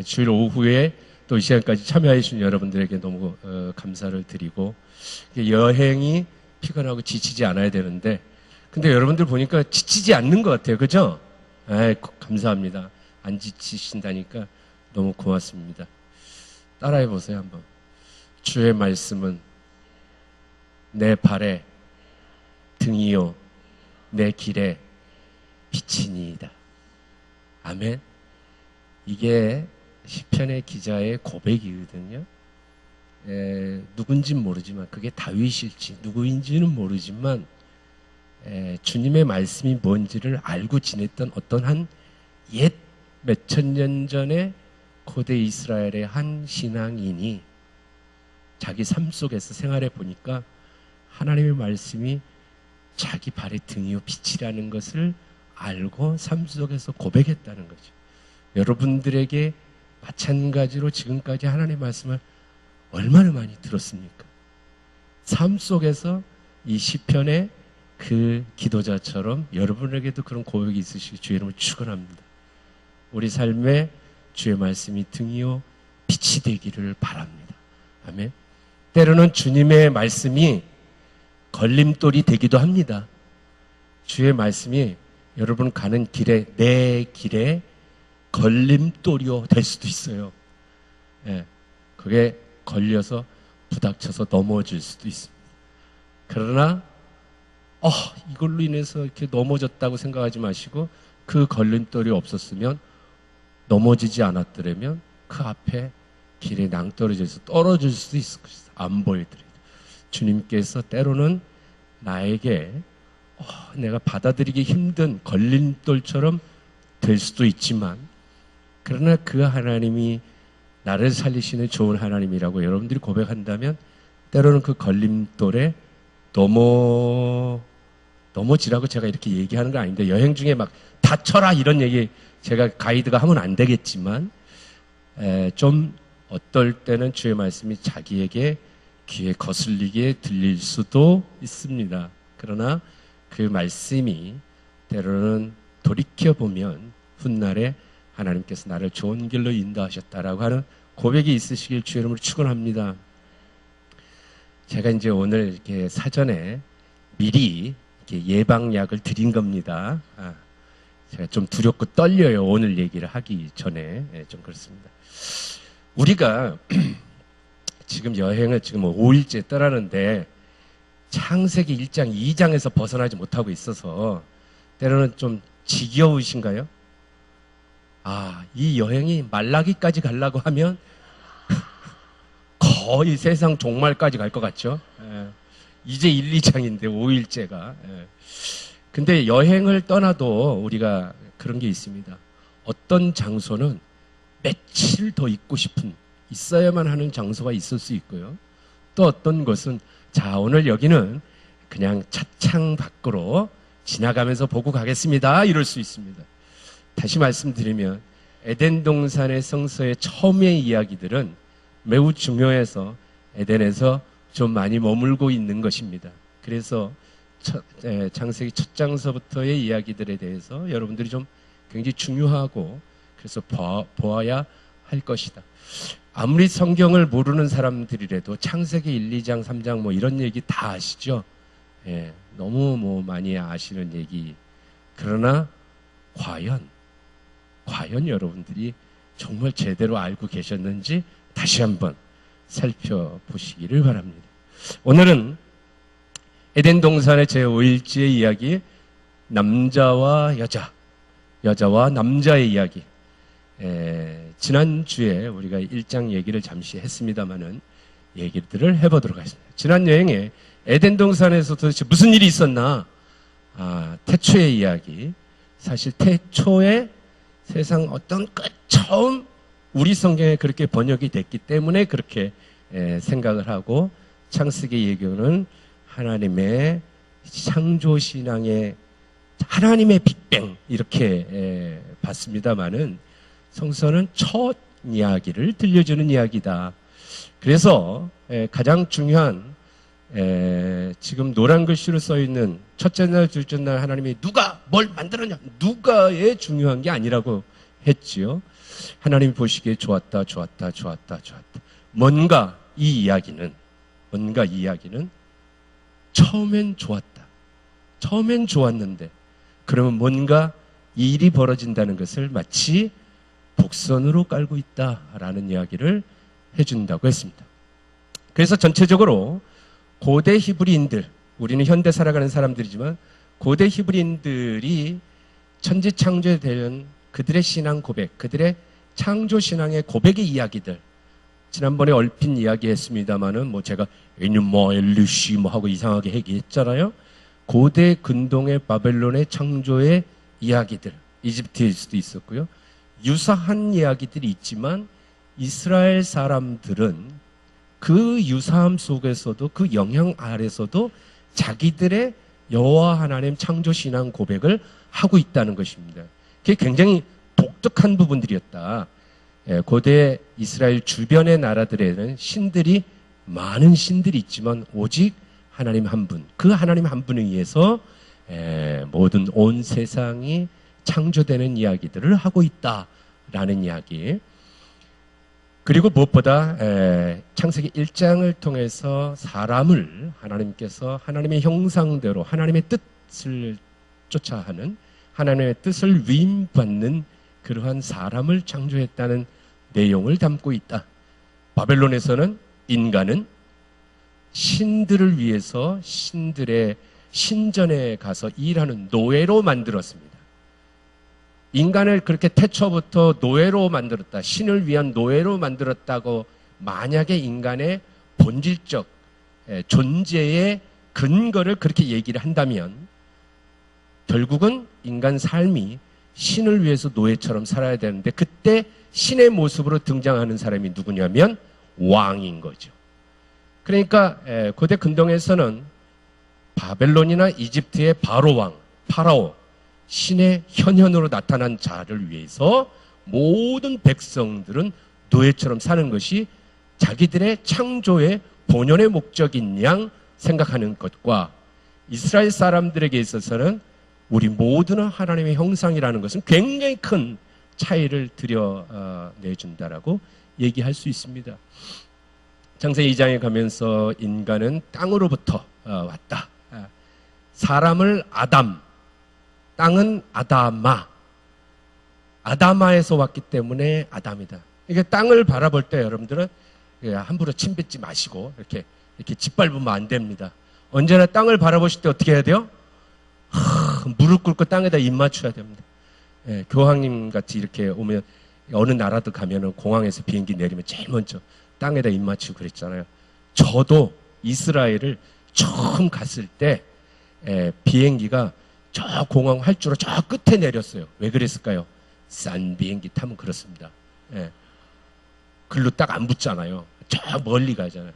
주일 오후에 또 이 시간까지 참여해 주신 여러분들에게 너무 감사를 드리고, 여행이 피곤하고 지치지 않아야 되는데 근데 여러분들 보니까 지치지 않는 것 같아요. 그죠? 감사합니다. 안 지치신다니까 너무 고맙습니다. 따라해 보세요 한번. 주의 말씀은 내 발에 등이요 내 길에 빛이니이다. 아멘. 이게 시편의 기자의 고백이거든요. 누군진 모르지만, 그게 다윗일지 누구인지는 모르지만 주님의 말씀이 뭔지를 알고 지냈던 어떤 한 옛 몇천 년 전에 고대 이스라엘의 한 신앙인이 자기 삶 속에서 생활해 보니까 하나님의 말씀이 자기 발의 등이요 빛이라는 것을 알고 삶 속에서 고백했다는 거죠. 여러분들에게 마찬가지로 지금까지 하나님의 말씀을 얼마나 많이 들었습니까? 삶 속에서 이 시편의 그 기도자처럼 여러분에게도 그런 고백이 있으시길 주의 이름을 축원합니다. 우리 삶에 주의 말씀이 등이요 빛이 되기를 바랍니다. 아멘. 때로는 주님의 말씀이 걸림돌이 되기도 합니다. 주의 말씀이 여러분 가는 길에, 내 길에 걸림돌이요 될 수도 있어요. 그게 걸려서 부닥쳐서 넘어질 수도 있습니다. 그러나 이걸로 인해서 이렇게 넘어졌다고 생각하지 마시고, 그 걸림돌이 없었으면, 넘어지지 않았더라면 그 앞에 길에 낭떠러져서 떨어질 수도 있을 것이다. 안 보이더라도 주님께서 때로는 나에게 내가 받아들이기 힘든 걸림돌처럼 될 수도 있지만, 그러나 그 하나님이 나를 살리시는 좋은 하나님이라고 여러분들이 고백한다면 때로는 그 걸림돌에 넘어지라고 제가 이렇게 얘기하는 건 아닌데, 여행 중에 막 다쳐라 이런 얘기 제가 가이드가 하면 안 되겠지만, 좀 어떨 때는 주의 말씀이 자기에게 귀에 거슬리게 들릴 수도 있습니다. 그러나 그 말씀이 때로는 돌이켜보면 훗날에 하나님께서 나를 좋은 길로 인도하셨다라고 하는 고백이 있으시길 주의 이름으로 축원합니다. 제가 이제 오늘 이렇게 사전에 미리 이렇게 예방약을 드린 겁니다. 제가 좀 두렵고 떨려요. 오늘 얘기를 하기 전에. 좀 그렇습니다. 우리가 지금 여행을 지금 5일째 떠나는데 창세기 1장, 2장에서 벗어나지 못하고 있어서 때로는 좀 지겨우신가요? 이 여행이 말라기까지 가려고 하면 거의 세상 종말까지 갈 것 같죠? 이제 1, 2장인데 5일째가. 근데 여행을 떠나도 우리가 그런 게 있습니다. 어떤 장소는 며칠 더 있고 싶은, 있어야만 하는 장소가 있을 수 있고요. 또 어떤 곳은 오늘 여기는 그냥 차창 밖으로 지나가면서 보고 가겠습니다, 이럴 수 있습니다. 다시 말씀드리면 에덴 동산의 성서의 처음의 이야기들은 매우 중요해서 에덴에서 좀 많이 머물고 있는 것입니다. 그래서 창세기 첫 장서부터의 이야기들에 대해서 여러분들이 좀 굉장히 중요하고, 그래서 보아야 할 것이다. 아무리 성경을 모르는 사람들이라도 창세기 1, 2장, 3장 뭐 이런 얘기 다 아시죠? 너무 많이 아시는 얘기. 그러나 과연 여러분들이 정말 제대로 알고 계셨는지 다시 한번 살펴보시기를 바랍니다. 오늘은 에덴 동산의 제5일지의 이야기, 남자와 여자와 남자의 이야기. 지난주에 우리가 1장 얘기를 잠시 했습니다마는 얘기들을 해보도록 하겠습니다. 지난 여행에 에덴 동산에서 도대체 무슨 일이 있었나? 태초의 이야기. 사실 태초에 세상 어떤 처음 우리 성경에 그렇게 번역이 됐기 때문에 그렇게 생각을 하고, 창세기 예교는 하나님의 창조신앙의 하나님의 빅뱅 이렇게 봤습니다마는 성서는 첫 이야기를 들려주는 이야기다. 그래서 가장 중요한 지금 노란 글씨로 써있는 첫째 날, 둘째 날 하나님이 누가 뭘 만들었냐, 누가에 중요한 게 아니라고 했지요. 하나님이 보시기에 좋았다. 뭔가 이 이야기는 처음엔 좋았다. 처음엔 좋았는데 그러면 뭔가 일이 벌어진다는 것을 마치 복선으로 깔고 있다라는 이야기를 해준다고 했습니다. 그래서 전체적으로 고대 히브리인들, 우리는 현대 살아가는 사람들이지만 고대 히브리인들이 천지창조에 대한 그들의 신앙 고백, 그들의 창조 신앙의 고백의 이야기들, 지난번에 얼핏 이야기했습니다마는 뭐 제가 에뉴머 엘리시 뭐 하고 이상하게 얘기했잖아요. 고대 근동의 바벨론의 창조의 이야기들, 이집트일 수도 있었고요. 유사한 이야기들이 있지만 이스라엘 사람들은 그 유사함 속에서도 그 영향 아래서도 자기들의 여호와 하나님 창조 신앙 고백을 하고 있다는 것입니다. 그게 굉장히 독특한 부분들이었다. 고대 이스라엘 주변의 나라들에는 신들이 많은 신들이 있지만 오직 하나님 한 분, 그 하나님 한 분에 의해서 모든 온 세상이 창조되는 이야기들을 하고 있다라는 이야기. 그리고 무엇보다 창세기 1장을 통해서 사람을 하나님께서 하나님의 형상대로 하나님의 뜻을 쫓아 하는, 하나님의 뜻을 위임받는 그러한 사람을 창조했다는 내용을 담고 있다. 바벨론에서는 인간은 신들을 위해서 신들의 신전에 가서 일하는 노예로 만들었습니다. 인간을 그렇게 태초부터 노예로 만들었다, 신을 위한 노예로 만들었다고 만약에 인간의 본질적 존재의 근거를 그렇게 얘기를 한다면 결국은 인간 삶이 신을 위해서 노예처럼 살아야 되는데 그때 신의 모습으로 등장하는 사람이 누구냐면 왕인 거죠. 그러니까 고대 근동에서는 바벨론이나 이집트의 바로 왕, 파라오, 신의 현현으로 나타난 자를 위해서 모든 백성들은 노예처럼 사는 것이 자기들의 창조의 본연의 목적인 양 생각하는 것과 이스라엘 사람들에게 있어서는 우리 모두는 하나님의 형상이라는 것은 굉장히 큰 차이를 드러내준다라고 얘기할 수 있습니다. 창세기 2장에 가면서 인간은 땅으로부터 왔다. 사람을 아담, 땅은 아다마, 아다마에서 왔기 때문에 아담이다. 이게 땅을 바라볼 때 여러분들은 함부로 침 뱉지 마시고 이렇게 짓밟으면 안 됩니다. 언제나 땅을 바라보실 때 어떻게 해야 돼요? 무릎 꿇고 땅에다 입 맞춰야 됩니다. 교황님 같이 이렇게 오면 어느 나라도 가면은 공항에서 비행기 내리면 제일 먼저 땅에다 입 맞추고 그랬잖아요. 저도 이스라엘을 처음 갔을 때 비행기가 저 공항 활주로 저 끝에 내렸어요. 왜 그랬을까요? 싼 비행기 타면 그렇습니다. 글로 딱 안 붙잖아요. 저 멀리 가잖아요.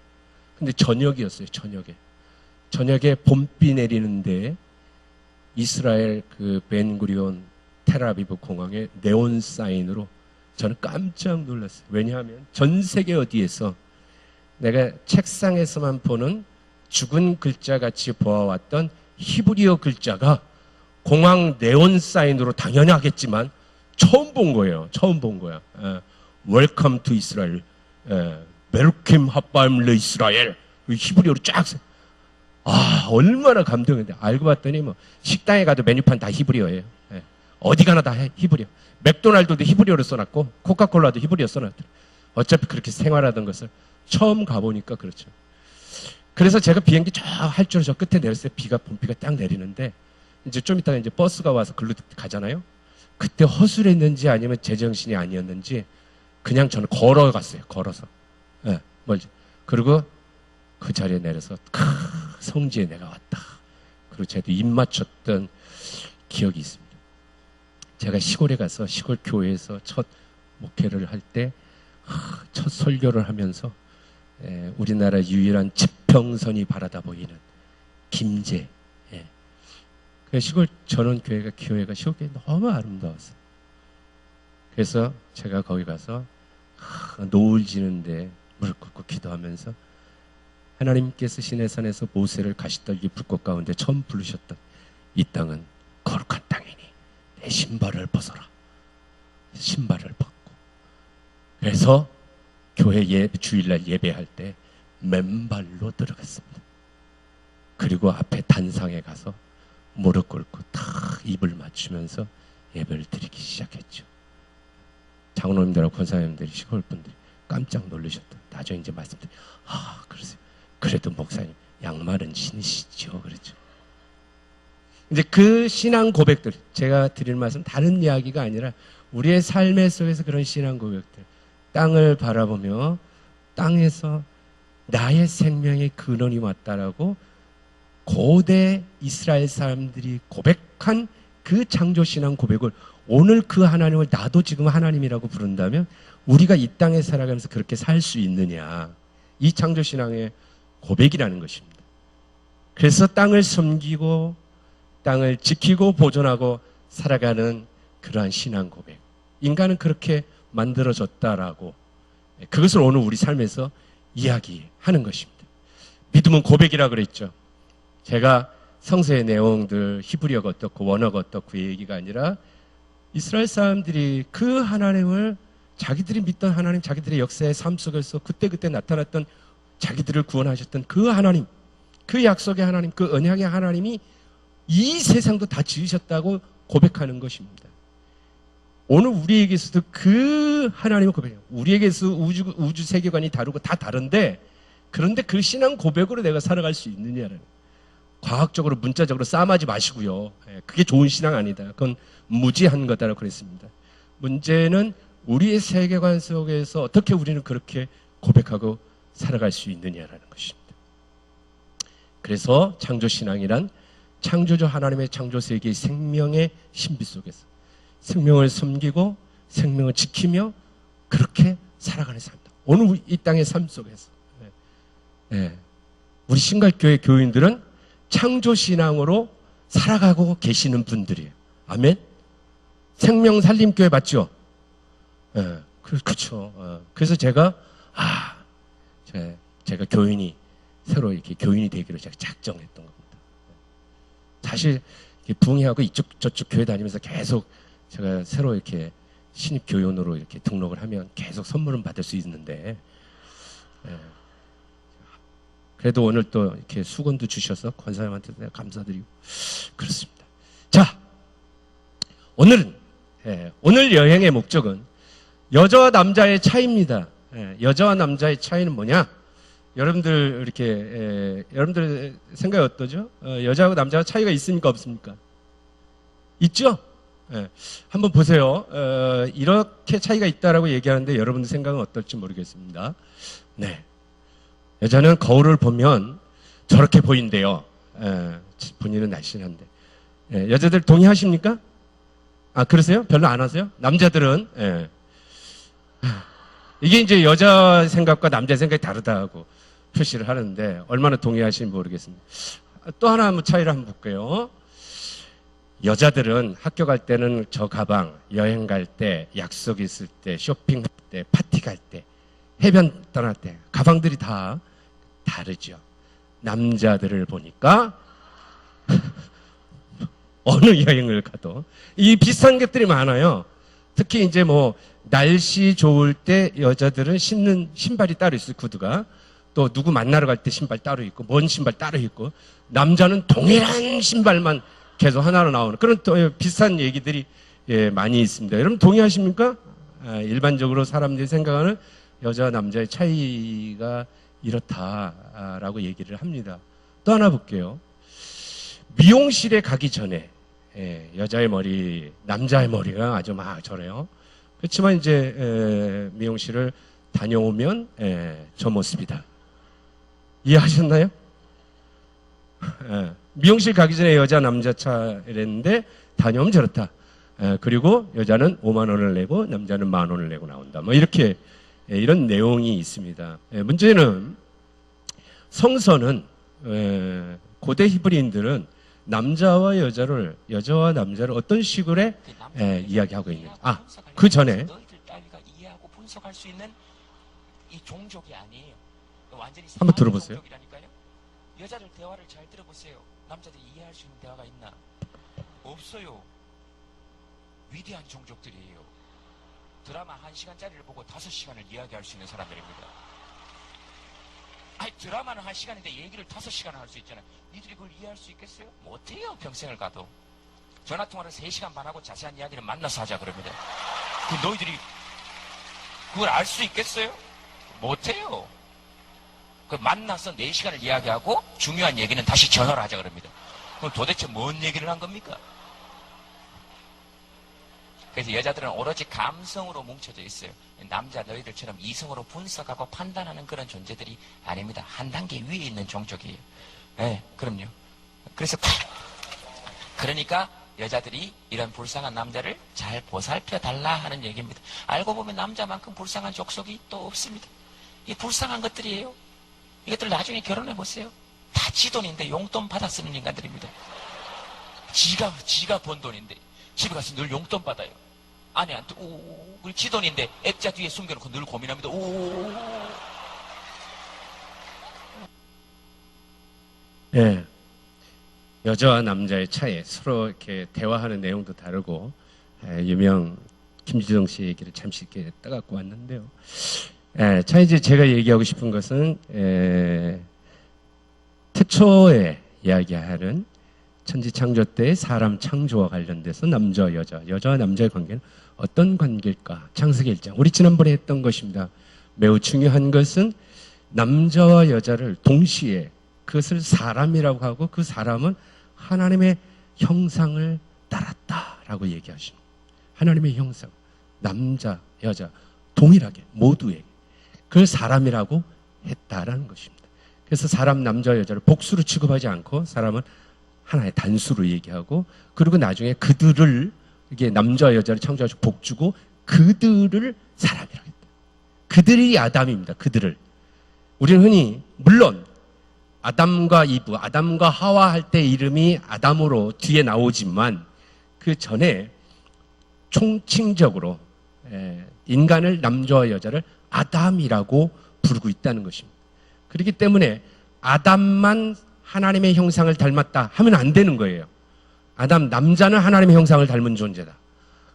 근데 저녁이었어요. 저녁에 봄비 내리는데 이스라엘 그 벤구리온 텔아비브 공항에 네온 사인으로 저는 깜짝 놀랐어요. 왜냐하면 전 세계 어디에서 내가 책상에서만 보는 죽은 글자같이 보아왔던 히브리어 글자가 공항 네온 사인으로 당연히 하겠지만 처음 본 거예요. 처음 본 거야. Welcome to Israel. 메르킴 하밤 르 이스라엘. 히브리어로 쫙. 얼마나 감동인데. 알고 봤더니 뭐 식당에 가도 메뉴판 다 히브리어예요. 어디 가나 다 히브리어. 맥도날드도 히브리어로 써놨고 코카콜라도 히브리어 써놨더라. 어차피 그렇게 생활하던 것을 처음 가보니까 그렇죠. 그래서 제가 비행기 쫙 할 줄 저 끝에 내렸을 때 봄비가 딱 내리는데 이제 좀 이따가 이제 버스가 와서 글로 가잖아요. 그때 허술했는지 아니면 제정신이 아니었는지 그냥 저는 걸어갔어요. 걸어서. 멀지. 그리고 그 자리에 내려서 성지에 내가 왔다. 그리고 제도 입 맞췄던 기억이 있습니다. 제가 시골에 가서 시골 교회에서 첫 목회를 할 때 첫 설교를 하면서 우리나라 유일한 지평선이 바라다 보이는 김제. 그 시골 전원 교회가 시골교회 너무 아름다웠어요. 그래서 제가 거기 가서 노을 지는데 무릎 꿇고 기도하면서 하나님께서 시내산에서 모세를 가시떨기 불꽃 가운데 처음 부르셨던 이 땅은 거룩한 땅이니 내 신발을 벗어라. 신발을 벗고 그래서 교회 주일날 예배할 때 맨발로 들어갔습니다. 그리고 앞에 단상에 가서 무릎 꿇고 탁 입을 맞추면서 예배를 드리기 시작했죠. 장로님들하고 권사님들이 시골 분들이 깜짝 놀라셨다. 나중에 이제 말씀드려. 그러세요. 그래도 목사님 양말은 신으시죠. 그랬죠. 이제 그 신앙 고백들, 제가 드릴 말씀 다른 이야기가 아니라 우리의 삶의 속에서 그런 신앙 고백들, 땅을 바라보며 땅에서 나의 생명의 근원이 왔다라고 고대 이스라엘 사람들이 고백한 그 창조신앙 고백을 오늘 그 하나님을 나도 지금 하나님이라고 부른다면 우리가 이 땅에 살아가면서 그렇게 살 수 있느냐, 이 창조신앙의 고백이라는 것입니다. 그래서 땅을 섬기고 땅을 지키고 보존하고 살아가는 그러한 신앙 고백, 인간은 그렇게 만들어졌다라고, 그것을 오늘 우리 삶에서 이야기하는 것입니다. 믿음은 고백이라 그랬죠. 제가 성서의 내용들, 히브리어가 어떻고 원어가 어떻고 그 얘기가 아니라 이스라엘 사람들이 그 하나님을, 자기들이 믿던 하나님, 자기들의 역사의 삶 속에서 그때그때 나타났던 자기들을 구원하셨던 그 하나님, 그 약속의 하나님, 그 언약의 하나님이 이 세상도 다 지으셨다고 고백하는 것입니다. 오늘 우리에게서도 그 하나님을 고백해요. 우리에게서 우주 세계관이 다르고 다 다른데, 그런데 그 신앙 고백으로 내가 살아갈 수 있느냐라는, 과학적으로 문자적으로 싸움하지 마시고요. 그게 좋은 신앙 아니다. 그건 무지한 거다라고 그랬습니다. 문제는 우리의 세계관 속에서 어떻게 우리는 그렇게 고백하고 살아갈 수 있느냐라는 것입니다. 그래서 창조신앙이란 창조주 하나님의 창조세계의 생명의 신비 속에서 생명을 섬기고 생명을 지키며 그렇게 살아가는 삶이다. 오늘 이 땅의 삶 속에서 우리 신갈교회 교인들은 창조신앙으로 살아가고 계시는 분들이에요. 아멘? 생명살림교회 맞죠? 그렇죠. 그래서 제가 교인이, 새로 이렇게 교인이 되기로 제가 작정했던 겁니다. 사실 부흥회하고 이쪽 저쪽 교회 다니면서 계속 제가 새로 이렇게 신입 교연으로 이렇게 등록을 하면 계속 선물은 받을 수 있는데, 그래도 오늘 또 이렇게 수건도 주셔서 권사님한테 감사드리고 그렇습니다. 자, 오늘 여행의 목적은 여자와 남자의 차이입니다. 여자와 남자의 차이는 뭐냐? 여러분들 여러분들 생각이 어떠죠? 여자하고 남자가 차이가 있습니까, 없습니까? 있죠? 한번 보세요. 이렇게 차이가 있다라고 얘기하는데 여러분들 생각은 어떨지 모르겠습니다. 네. 여자는 거울을 보면 저렇게 보인대요. 본인은 날씬한데. 여자들 동의하십니까? 그러세요? 별로 안 하세요? 남자들은, 이게 이제 여자 생각과 남자 생각이 다르다고 표시를 하는데 얼마나 동의하시는지 모르겠습니다. 또 하나 한번 차이를 한번 볼게요. 여자들은 학교 갈 때는 저 가방, 여행 갈 때, 약속 있을 때, 쇼핑할 때, 파티 갈 때, 해변 떠날 때 가방들이 다 다르죠. 남자들을 보니까 어느 여행을 가도 이 비슷한 것들이 많아요. 특히 이제 뭐 날씨 좋을 때 여자들은 신는 신발이 따로 있어요. 구두가. 또 누구 만나러 갈 때 신발 따로 있고, 먼 신발 따로 있고, 남자는 동일한 신발만 계속 하나로 나오는 그런 또 비슷한 얘기들이 많이 있습니다. 여러분 동의하십니까? 일반적으로 사람들이 생각하는 여자와 남자의 차이가 이렇다라고 얘기를 합니다. 또 하나 볼게요. 미용실에 가기 전에 여자의 머리, 남자의 머리가 아주 막 저래요. 그렇지만 이제 미용실을 다녀오면 저 모습이다. 이해하셨나요? 미용실 가기 전에 여자 남자 차이랬는데 다녀오면 저렇다. 그리고 여자는 5만 원을 내고 남자는 10,000 원을 내고 나온다. 뭐 이렇게 이런 내용이 있습니다. 문제는 성서는 고대 히브리인들은 남자와 여자와 남자를 어떤 식으로 이야기하고 있는지. 그 전에 너희들 따위가 이해하고 분석할 수 있는 이 종족이 아니에요. 완전히 한번 들어보세요. 종족이라니까요. 여자들 대화를 잘 들어보세요. 남자들이 이해할 수 있는 대화가 있나? 없어요. 위대한 종족들이에요. 드라마 1시간짜리를 보고 5시간을 이야기할 수 있는 사람들입니다. 아니, 드라마는 1시간인데 얘기를 5시간을 할 수 있잖아요. 니들이 그걸 이해할 수 있겠어요? 못해요, 평생을 가도. 전화통화를 3시간 반 하고 자세한 이야기는 만나서 하자 그럽니다. 너희들이 그걸 알 수 있겠어요? 못해요. 그 만나서 4시간을 이야기하고 중요한 얘기는 다시 전화를 하자 그럽니다. 그럼 도대체 뭔 얘기를 한 겁니까? 그래서 여자들은 오로지 감성으로 뭉쳐져 있어요. 남자 너희들처럼 이성으로 분석하고 판단하는 그런 존재들이 아닙니다. 한 단계 위에 있는 종족이에요. 네, 그럼요. 그래서 그러니까 여자들이 이런 불쌍한 남자를 잘 보살펴 달라 하는 얘기입니다. 알고 보면 남자만큼 불쌍한 족속이 또 없습니다. 이 불쌍한 것들이에요. 이것들 나중에 결혼해 보세요. 다 지 돈인데 용돈 받아 쓰는 인간들입니다. 지가 번 돈인데 집에 가서 늘 용돈 받아요. 아내한테 오, 지 돈인데 액자 뒤에 숨겨놓고 늘 고민합니다. 오. 예. 여자와 남자의 차이, 서로 이렇게 대화하는 내용도 다르고, 유명 김지성 씨 얘기를 잠시 이렇게 떠갖고 왔는데요. 자, 이제 제가 얘기하고 싶은 것은, 태초에 이야기하는 천지창조 때의 사람 창조와 관련돼서 남자와 여자와 남자의 관계는 어떤 관계일까? 창세기 1장. 우리 지난번에 했던 것입니다. 매우 중요한 것은 남자와 여자를 동시에 그것을 사람이라고 하고 그 사람은 하나님의 형상을 따랐다라고 얘기하시는 거예요. 하나님의 형상. 남자, 여자 동일하게 모두에게 그걸 사람이라고 했다라는 것입니다. 그래서 사람 남자 여자를 복수로 취급하지 않고 사람은 하나의 단수로 얘기하고 그리고 나중에 그들을 이게 남자 여자를 창조하시고 복 주고 그들을 사람이라고 했다. 그들이 아담입니다. 그들을. 우리는 흔히 물론 아담과 이브, 아담과 하와 할 때 이름이 아담으로 뒤에 나오지만 그 전에 총칭적으로 인간을 남자와 여자를 아담이라고 부르고 있다는 것입니다. 그렇기 때문에 아담만 하나님의 형상을 닮았다 하면 안 되는 거예요. 아담, 남자는 하나님의 형상을 닮은 존재다.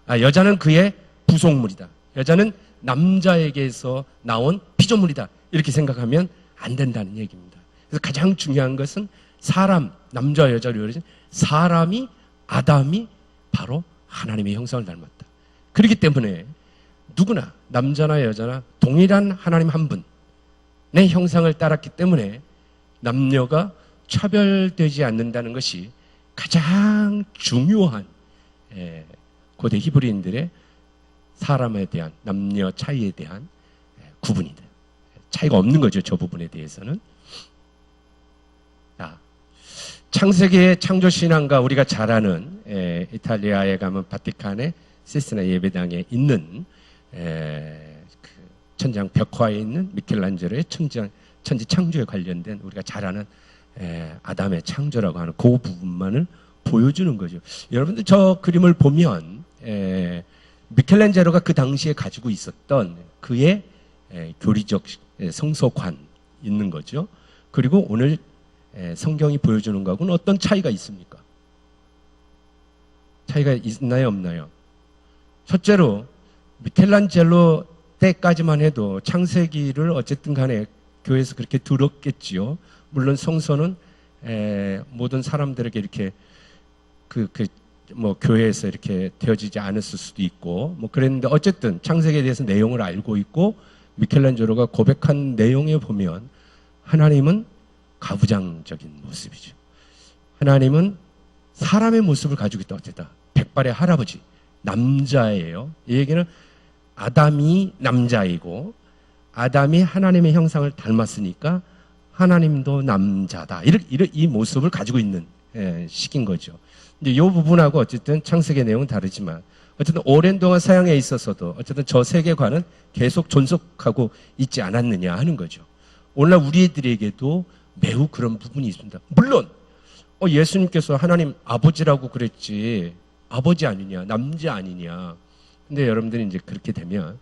여자는 그의 부속물이다. 여자는 남자에게서 나온 피조물이다. 이렇게 생각하면 안 된다는 얘기입니다. 그래서 가장 중요한 것은 사람, 남자와 여자로 이루어진 사람이, 아담이 바로 하나님의 형상을 닮았다. 그렇기 때문에 누구나 남자나 여자나 동일한 하나님 한 분의 형상을 따랐기 때문에 남녀가 차별되지 않는다는 것이 가장 중요한 고대 히브리인들의 사람에 대한 남녀 차이에 대한 구분이다. 차이가 없는 거죠. 저 부분에 대해서는. 자, 창세기의 창조신앙과 우리가 잘 아는 이탈리아에 가면 바티칸의 시스나 예배당에 있는 그 천장 벽화에 있는 미켈란젤로의 천지 창조에 관련된 우리가 잘 아는 아담의 창조라고 하는 그 부분만을 보여주는 거죠. 여러분들 저 그림을 보면 미켈란젤로가 그 당시에 가지고 있었던 그의 교리적 성소관 있는 거죠. 그리고 오늘 성경이 보여주는 것하고는 어떤 차이가 있습니까? 차이가 있나요, 없나요? 첫째로 미켈란젤로 때까지만 해도 창세기를 어쨌든 간에 교회에서 그렇게 들었겠지요. 물론 성서는 모든 사람들에게 이렇게 뭐 교회에서 이렇게 되어지지 않았을 수도 있고 뭐 그랬는데 어쨌든 창세기에 대해서 내용을 알고 있고 미켈란젤로가 고백한 내용에 보면 하나님은 가부장적인 모습이죠. 하나님은 사람의 모습을 가지고 있다. 어쨌다. 백발의 할아버지 남자예요. 이 얘기는 아담이 남자이고 아담이 하나님의 형상을 닮았으니까 하나님도 남자다. 이 모습을 가지고 있는 시기인 거죠. 이제 이 부분하고 어쨌든 창세기의 내용은 다르지만 어쨌든 오랜 동안 서양에 있어서도 어쨌든 저 세계관은 계속 존속하고 있지 않았느냐 하는 거죠. 오늘날 우리들에게도 매우 그런 부분이 있습니다. 물론 예수님께서 하나님 아버지라고 그랬지 아버지 아니냐 남자 아니냐. 근데 여러분들이 이제 그렇게 되면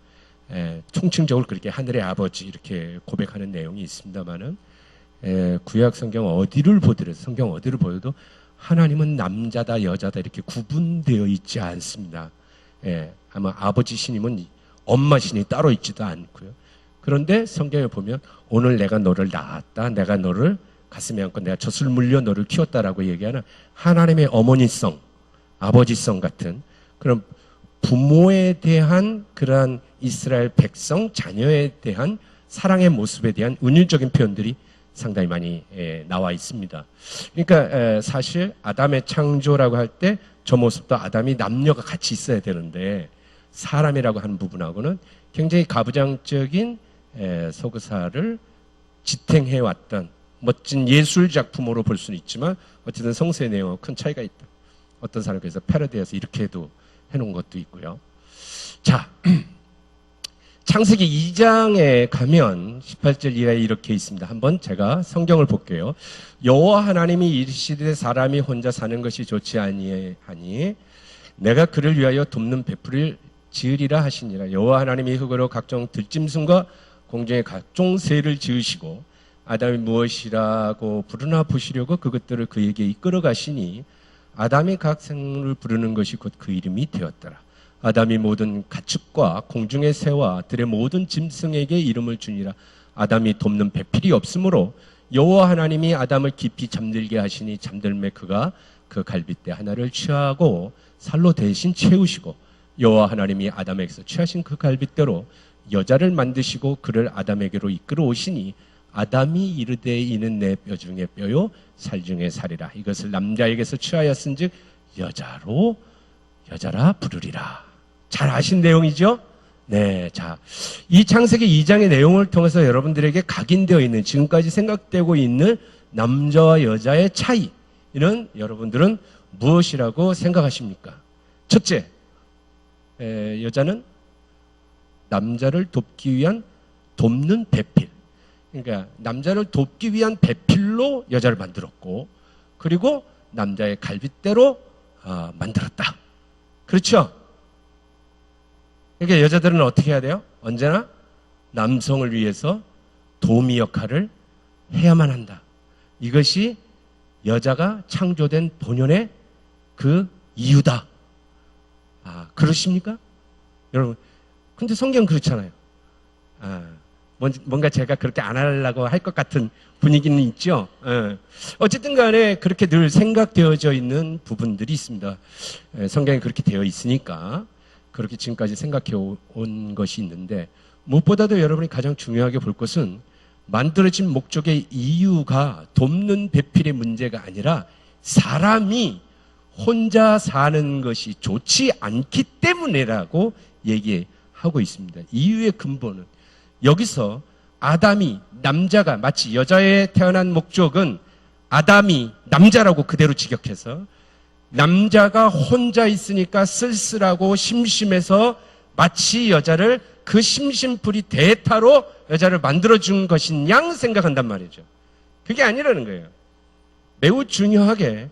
총칭적으로 그렇게 하늘의 아버지 이렇게 고백하는 내용이 있습니다만은 구약 성경 어디를 보더라도 성경 어디를 보여도 하나님은 남자다 여자다 이렇게 구분되어 있지 않습니다. 아마 아버지 신임은 엄마 신이 따로 있지도 않고요. 그런데 성경에 보면 오늘 내가 너를 낳았다, 내가 너를 가슴에 안고 내가 젖을 물려 너를 키웠다라고 얘기하는 하나님의 어머니성, 아버지성 같은 그런 부모에 대한 그러한 이스라엘 백성, 자녀에 대한 사랑의 모습에 대한 은유적인 표현들이 상당히 많이 나와 있습니다. 그러니까 사실 아담의 창조라고 할 때 저 모습도 아담이 남녀가 같이 있어야 되는데 사람이라고 하는 부분하고는 굉장히 가부장적인 서구사를 지탱해왔던 멋진 예술 작품으로 볼 수는 있지만 어쨌든 성서의 내용과 큰 차이가 있다. 어떤 사람이 그래서 패러디해서 이렇게 해놓은 것도 있고요. 자, 창세기 2장에 가면 18절 이하에 이렇게 있습니다. 한번 제가 성경을 볼게요. 여호와 하나님이 이르시되 사람이 혼자 사는 것이 좋지 아니하니 내가 그를 위하여 돕는 베풀을 지으리라 하시니라. 여호와 하나님이 흙으로 각종 들짐승과 공중의 각종 새를 지으시고 아담이 무엇이라고 부르나 보시려고 그것들을 그에게 이끌어 가시니 아담이 각 생물을 부르는 것이 곧 그 이름이 되었더라. 아담이 모든 가축과 공중의 새와 들의 모든 짐승에게 이름을 주니라. 아담이 돕는 배필이 없으므로 여호와 하나님이 아담을 깊이 잠들게 하시니 잠들매 그가 그 갈빗대 하나를 취하고 살로 대신 채우시고 여호와 하나님이 아담에게서 취하신 그 갈빗대로 여자를 만드시고 그를 아담에게로 이끌어 오시니 아담이 이르되 이는 내 뼈 중에 뼈요 살 중에 살이라. 이것을 남자에게서 취하였은즉 여자라 부르리라. 잘 아신 내용이죠? 네, 자, 이 창세기 2장의 내용을 통해서 여러분들에게 각인되어 있는 지금까지 생각되고 있는 남자와 여자의 차이는 여러분들은 무엇이라고 생각하십니까? 첫째, 여자는 남자를 돕기 위한 돕는 배필. 그러니까 남자를 돕기 위한 배필로 여자를 만들었고, 그리고 남자의 갈빗대로 만들었다. 그렇죠? 그러니까 여자들은 어떻게 해야 돼요? 언제나 남성을 위해서 도미 역할을 해야만 한다. 이것이 여자가 창조된 본연의 그 이유다. 그러십니까? 여러분, 근데 성경은 그렇잖아요. 뭔가 제가 그렇게 안 하려고 할 것 같은 분위기는 있죠. 어쨌든 간에 그렇게 늘 생각되어져 있는 부분들이 있습니다. 성경에 그렇게 되어 있으니까 그렇게 지금까지 생각해 온 것이 있는데, 무엇보다도 여러분이 가장 중요하게 볼 것은 만들어진 목적의 이유가 돕는 배필의 문제가 아니라 사람이 혼자 사는 것이 좋지 않기 때문이라고 얘기하고 있습니다. 이유의 근본은 여기서 아담이 남자가 마치 여자에 태어난 목적은 아담이 남자라고 그대로 직역해서 남자가 혼자 있으니까 쓸쓸하고 심심해서 마치 여자를 그 심심풀이 대타로 여자를 만들어준 것인 양 생각한단 말이죠. 그게 아니라는 거예요. 매우 중요하게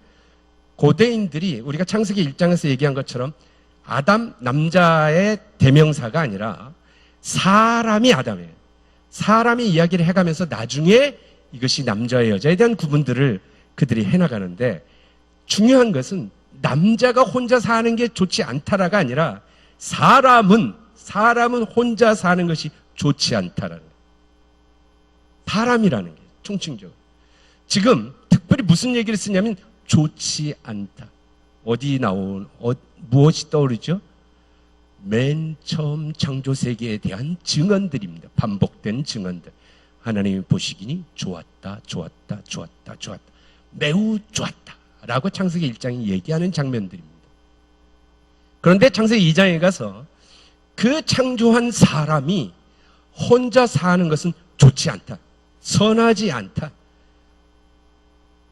고대인들이 우리가 창세기 1장에서 얘기한 것처럼 아담 남자의 대명사가 아니라 사람이 아담이에요. 사람이 이야기를 해가면서 나중에 이것이 남자와 여자에 대한 구분들을 그들이 해나가는데, 중요한 것은 남자가 혼자 사는 게 좋지 않다라가 아니라 사람은 혼자 사는 것이 좋지 않다라는 거예요. 사람이라는 게 총칭적으로. 지금 특별히 무슨 얘기를 쓰냐면 좋지 않다. 무엇이 떠오르죠? 맨 처음 창조 세계에 대한 증언들입니다. 반복된 증언들. 하나님이 보시기니 좋았다. 매우 좋았다. 라고 창세기 1장이 얘기하는 장면들입니다. 그런데 창세기 2장에 가서 그 창조한 사람이 혼자 사는 것은 좋지 않다. 선하지 않다.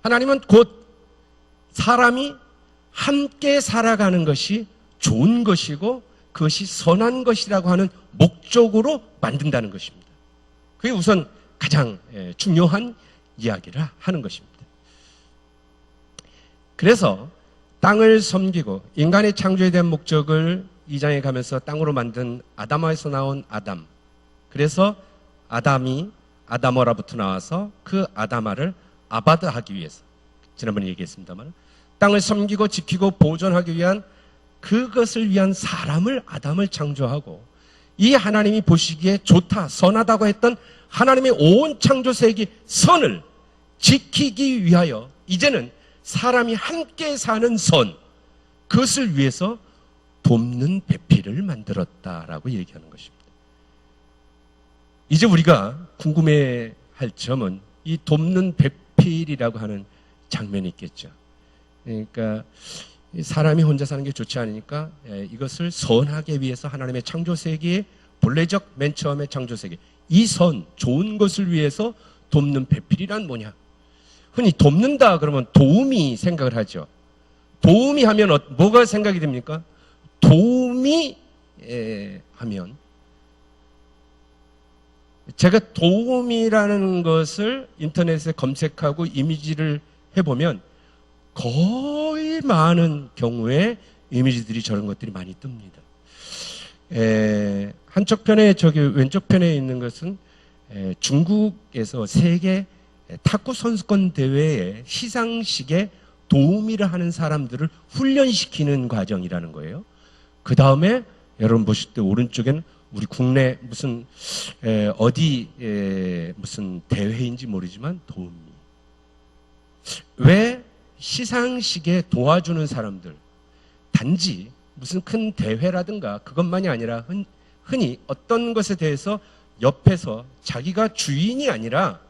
하나님은 곧 사람이 함께 살아가는 것이 좋은 것이고 그것이 선한 것이라고 하는 목적으로 만든다는 것입니다. 그게 우선 가장 중요한 이야기를 하는 것입니다. 그래서 땅을 섬기고 인간의 창조에 대한 목적을 2장에 가면서 땅으로 만든 아담아에서 나온 아담. 그래서 아담이 아담어라부터 나와서 그 아담아를 아바드하기 위해서, 지난번에 얘기했습니다만, 땅을 섬기고 지키고 보존하기 위한 그것을 위한 사람을 아담을 창조하고, 이 하나님이 보시기에 좋다, 선하다고 했던 하나님의 온 창조세계 선을 지키기 위하여 이제는 사람이 함께 사는 선, 그것을 위해서 돕는 배필을 만들었다라고 얘기하는 것입니다. 이제 우리가 궁금해할 점은 이 돕는 배필이라고 하는 장면이 있겠죠. 그러니까 사람이 혼자 사는 게 좋지 않으니까 이것을 선하게 위해서 하나님의 창조세계의 본래적 맨 처음의 창조세계, 이 선, 좋은 것을 위해서 돕는 배필이란 뭐냐? 흔히 돕는다 그러면 도움이 생각을 하죠. 도움이 하면 뭐가 생각이 됩니까? 도움이 하면 제가 도움이라는 것을 인터넷에 검색하고 이미지를 해보면 거의 많은 경우에 이미지들이 저런 것들이 많이 뜹니다. 한쪽 편에 저기 왼쪽 편에 있는 것은 중국에서 세계 탁구 선수권 대회의 시상식에 도우미를 하는 사람들을 훈련시키는 과정이라는 거예요. 그 다음에 여러분 보실 때 오른쪽에는 우리 국내 무슨 어디 무슨 대회인지 모르지만 도우미. 왜 시상식에 도와주는 사람들, 단지 무슨 큰 대회라든가 그것만이 아니라 흔히 어떤 것에 대해서 옆에서 자기가 주인이 아니라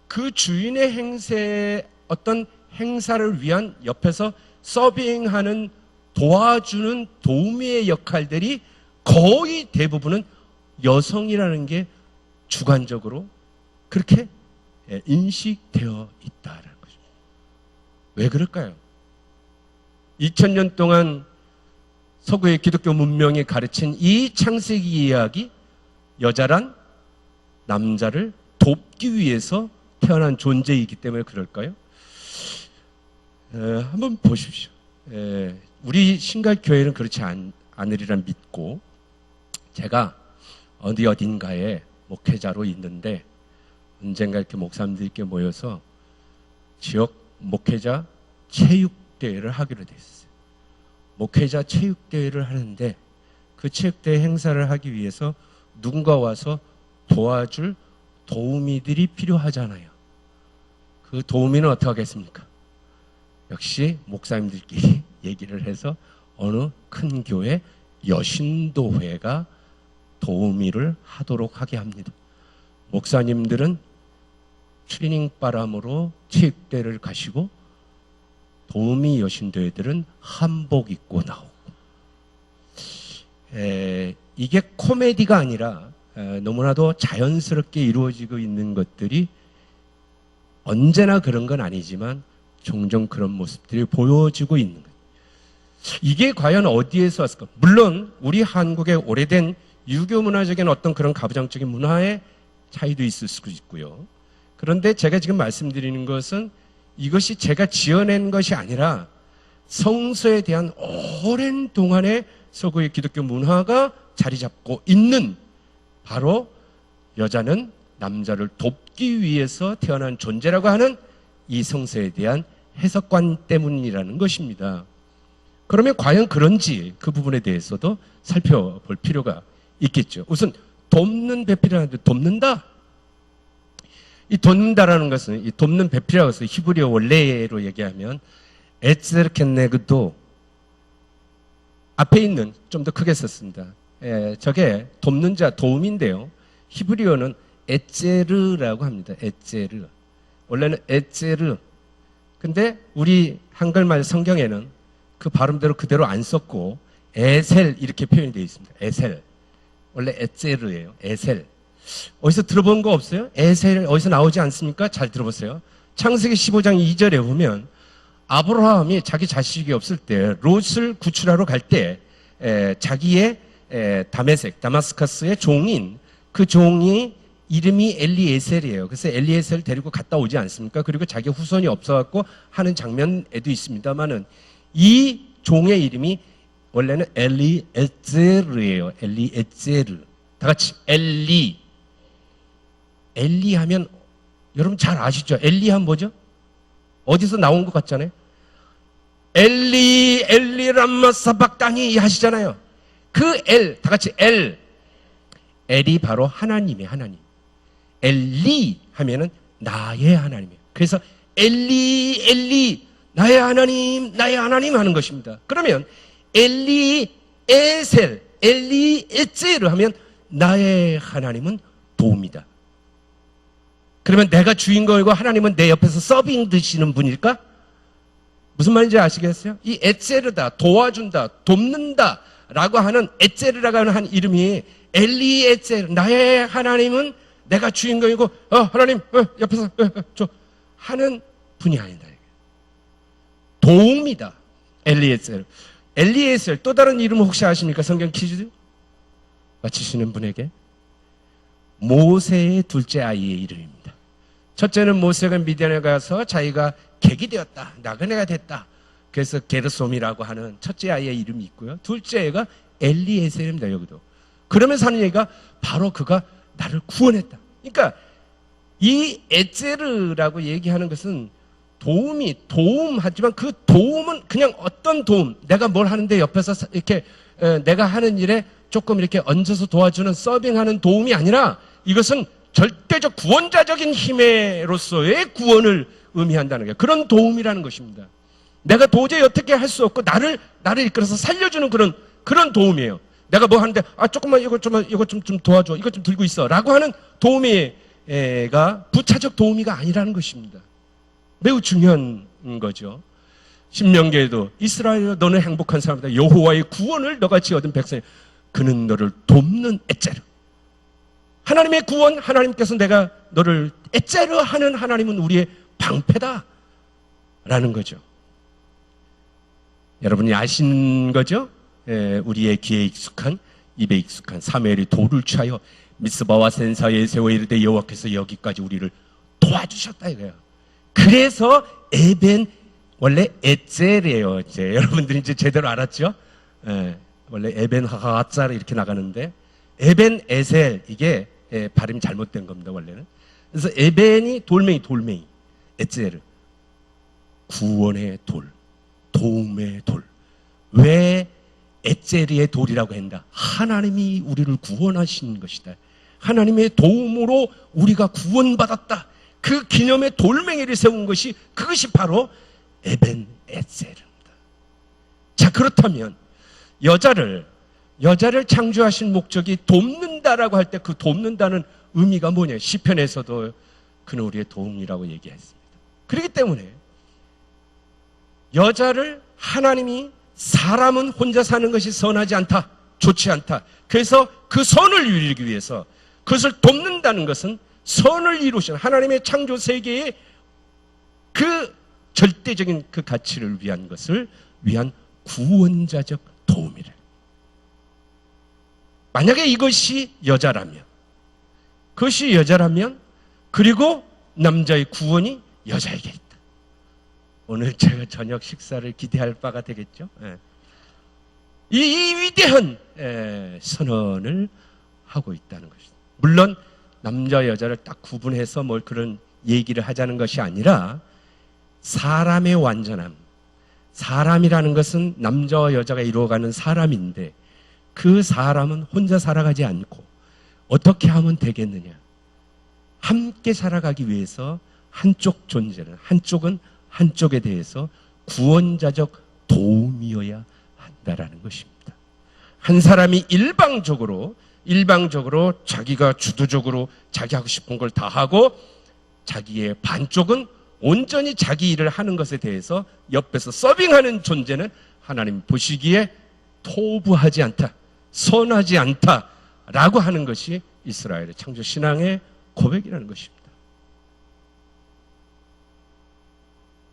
그 주인의 행세, 어떤 행사를 위한 옆에서 서빙하는, 도와주는 도우미의 역할들이 거의 대부분은 여성이라는 게 주관적으로 그렇게 인식되어 있다라는 거죠. 왜 그럴까요? 2000년 동안 서구의 기독교 문명이 가르친 이 창세기 이야기, 여자란 남자를 돕기 위해서 태어난 존재이기 때문에 그럴까요? 한번 보십시오. 우리 신갈교회는 그렇지 않으리라 믿고, 제가 어딘가에 목회자로 있는데 언젠가 이렇게 목사님들께 모여서 지역 목회자 체육대회를 하기로 됐어요. 목회자 체육대회를 하는데 그 체육대회 행사를 하기 위해서 누군가 와서 도와줄 도우미들이 필요하잖아요. 그 도우미는 어떻게 하겠습니까? 역시 목사님들끼리 얘기를 해서 어느 큰 교회 여신도회가 도우미를 하도록 하게 합니다. 목사님들은 트레이닝 바람으로 체육대회를 가시고 도우미 여신도회들은 한복 입고 나오고, 이게 코미디가 아니라 너무나도 자연스럽게 이루어지고 있는 것들이, 언제나 그런 건 아니지만 종종 그런 모습들이 보여지고 있는 거예요. 이게 과연 어디에서 왔을까? 물론 우리 한국의 오래된 유교 문화적인 어떤 그런 가부장적인 문화의 차이도 있을 수도 있고요. 그런데 제가 지금 말씀드리는 것은 이것이 제가 지어낸 것이 아니라 성서에 대한 오랜 동안의 서구의 기독교 문화가 자리 잡고 있는, 바로 여자는 남자를 돕기 위해서 태어난 존재라고 하는 이 성서에 대한 해석관 때문이라는 것입니다. 그러면 과연 그런지 그 부분에 대해서도 살펴볼 필요가 있겠죠. 우선 돕는 배필이라는데, 돕는다. 이 돕는다라는 것은, 이 돕는 배필이라고 해서 히브리어 원래로 얘기하면 에츠르켄네그도, 앞에 있는 좀 더 크게 썼습니다. 저게 돕는 자, 도움인데요. 히브리어는 에체르라고 합니다. 에체르. 원래는 에체르. 근데 우리 한글말 성경에는 그 발음대로 그대로 안 썼고 에셀 이렇게 표현이 되어 있습니다. 에셀. 원래 에체르예요. 에셀. 어디서 들어본 거 없어요? 에셀 어디서 나오지 않습니까? 잘 들어보세요. 창세기 15장 2절에 보면 아브라함이 자기 자식이 없을 때 롯을 구출하러 갈 때 자기의 다마스커스의 종인 그 종이 이름이 엘리에셀이에요. 그래서 엘리에셀을 데리고 갔다 오지 않습니까? 그리고 자기 후손이 없어갖고 하는 장면에도 있습니다만은 이 종의 이름이 원래는 엘리에제르예요. 엘리에제르. 다 같이 엘리. 엘리 하면 여러분 잘 아시죠? 엘리 하면 뭐죠? 어디서 나온 것 같잖아요. 엘리 람마 사박다니 하시잖아요. 그 엘, 다 같이 엘. 엘이 바로 하나님의 하나님. 엘리 하면은 나의 하나님이에요. 그래서 엘리 엘리 나의 하나님 하는 것입니다. 그러면 엘리 에셀 엘리 에체르 하면 나의 하나님은 도움이다. 그러면 내가 주인공이고 하나님은 내 옆에서 서빙 드시는 분일까? 무슨 말인지 아시겠어요? 이 에체르다, 도와준다, 돕는다 라고 하는 에체르라고 하는 이름이 엘리 에체르, 나의 하나님은 내가 주인공이고 하나님 옆에서 저 하는 분이 아니다. 도움이다. 엘리에셀. 엘리에셀 또 다른 이름은 혹시 아십니까? 성경 퀴즈 맞히시는 분에게 모세의 둘째 아이의 이름입니다. 첫째는 모세가 미디안에 가서 자기가 객이 되었다. 나그네가 됐다. 그래서 게르솜이라고 하는 첫째 아이의 이름이 있고요. 둘째 애가 엘리에셀입니다. 여기도. 그러면서 하는 얘기가 바로 그가 나를 구원했다. 그러니까 이 에제르라고 얘기하는 것은 도움하지만 그 도움은 그냥 어떤 도움, 내가 뭘 하는데 옆에서 이렇게 내가 하는 일에 조금 이렇게 얹어서 도와주는 서빙하는 도움이 아니라 이것은 절대적 구원자적인 힘으로서의 구원을 의미한다는 거예요. 그런 도움이라는 것입니다. 내가 도저히 어떻게 할 수 없고 나를 이끌어서 살려주는 그런 도움이에요. 내가 뭐 하는데 조금만 이거 좀 도와줘, 이거 좀 들고 있어라고 하는 도우미가 부차적 도우미가 아니라는 것입니다. 매우 중요한 거죠. 신명기에도 이스라엘 너는 행복한 사람이다. 여호와의 구원을 너같이 얻은 백성이 그는 너를 돕는 에체르. 하나님의 구원, 하나님께서 내가 너를 에체르 하는 하나님은 우리의 방패다 라는 거죠. 여러분이 아시는 거죠? 우리의 귀에 익숙한, 입에 익숙한 사무엘이 돌을 취하여 미스바와 센사에 세워 이르되 여호와께서 여기까지 우리를 도와주셨다 이거예요. 그래서 에벤 원래 에젤이에요. 이제 여러분들이 이제 제대로 알았죠? 원래 에벤 하하짜르 이렇게 나가는데 에벤 에셀 이게 발음이 잘못된 겁니다. 원래는. 그래서 에벤이 돌멩이 에젤 구원의 돌, 도움의 돌. 왜 에젤의 돌이라고 한다? 하나님이 우리를 구원하신 것이다. 하나님의 도움으로 우리가 구원받았다. 그 기념의 돌멩이를 세운 것이 그것이 바로 에벤 에셀입니다. 자, 그렇다면 여자를 창조하신 목적이 돕는다라고 할 때 그 돕는다는 의미가 뭐냐? 시편에서도 그는 우리의 도움이라고 얘기했습니다. 그렇기 때문에 여자를 하나님이 사람은 혼자 사는 것이 선하지 않다, 좋지 않다. 그래서 그 선을 이루기 위해서 그것을 돕는다는 것은 선을 이루신 하나님의 창조 세계의 그 절대적인 그 가치를 위한 구원자적 도움이래. 만약에 이것이 여자라면, 그리고 남자의 구원이 여자에게 있다. 오늘 제가 저녁 식사를 기대할 바가 되겠죠. 이 위대한 선언을 하고 있다는 것입니다. 물론 남자 여자를 딱 구분해서 뭘 그런 얘기를 하자는 것이 아니라 사람의 완전함, 사람이라는 것은 남자와 여자가 이루어가는 사람인데 그 사람은 혼자 살아가지 않고 어떻게 하면 되겠느냐? 함께 살아가기 위해서 한쪽은 한쪽에 대해서 구원자적 도움이어야 한다라는 것입니다. 한 사람이 일방적으로 자기가 주도적으로 자기 하고 싶은 걸 다 하고 자기의 반쪽은 온전히 자기 일을 하는 것에 대해서 옆에서 서빙하는 존재는 하나님 보시기에 토부하지 않다, 선하지 않다라고 하는 것이 이스라엘의 창조신앙의 고백이라는 것입니다.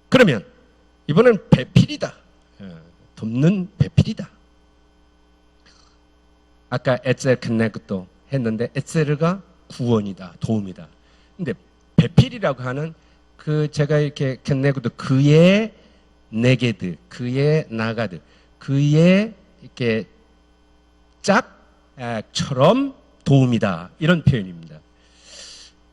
그러면 이번엔 배필이다. 돕는 배필이다. 아까 에셀 큰네그도 했는데 에셀가 구원이다, 도움이다. 근데 배필이라고 하는 제가 이렇게 큰네그도 그의 네게드, 그의 나가드, 그의 이렇게 짝처럼 도움이다 이런 표현입니다.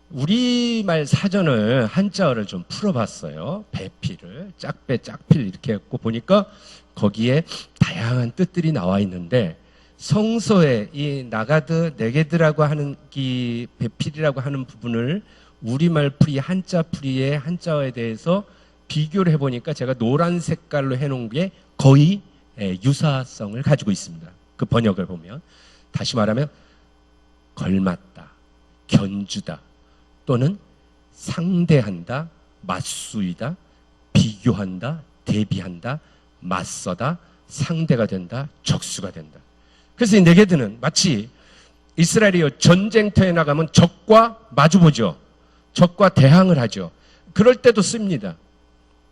우리말 사전을 한자어를 좀 풀어봤어요. 배필을 짝배 짝필 이렇게 했고 보니까 거기에 다양한 뜻들이 나와 있는데 성서에 이 나가드 네게드라고 하는 이 배필이라고 하는 부분을 우리말 풀이 한자 풀이의 한자어에 대해서 비교를 해보니까 제가 노란 색깔로 해놓은 게 거의 유사성을 가지고 있습니다. 그 번역을 보면 다시 말하면 걸맞다, 견주다 또는 상대한다, 맞수이다, 비교한다, 대비한다, 맞서다, 상대가 된다, 적수가 된다. 그래서 이 네게드는 마치 이스라엘이 전쟁터에 나가면 적과 마주보죠. 적과 대항을 하죠. 그럴 때도 씁니다.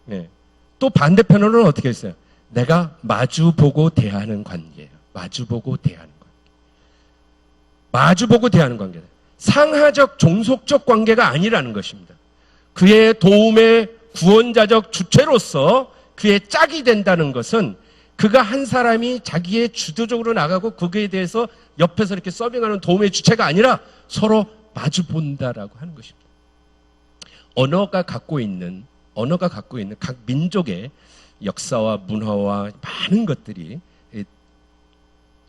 네. 또 반대편으로는 어떻게 했어요? 내가 마주보고 대하는 관계예요. 마주보고 대하는 관계. 마주보고 대하는 관계다. 상하적 종속적 관계가 아니라는 것입니다. 그의 도움의 구원자적 주체로서 그의 짝이 된다는 것은 그가 한 사람이 자기의 주도적으로 나가고 거기에 대해서 옆에서 이렇게 서빙하는 도움의 주체가 아니라 서로 마주 본다라고 하는 것입니다. 언어가 갖고 있는 각 민족의 역사와 문화와 많은 것들이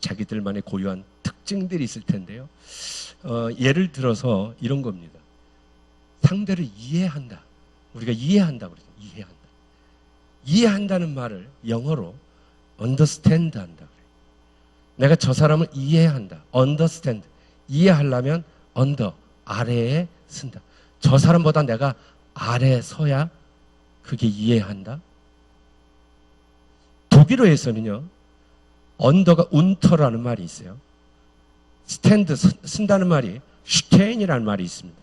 자기들만의 고유한 특징들이 있을 텐데요. 예를 들어서 이런 겁니다. 상대를 이해한다. 우리가 이해한다고 그러죠. 이해한다. 이해한다는 말을 영어로 understand 한다 그래요. 내가 저 사람을 이해한다. understand. 이해하려면 under, 아래에 쓴다. 저 사람보다 내가 아래에 서야 그게 이해한다. 독일어에서는요. 언더가 운터라는 말이 있어요. 스탠드 쓴다는 말이 슈테인이라는 말이 있습니다.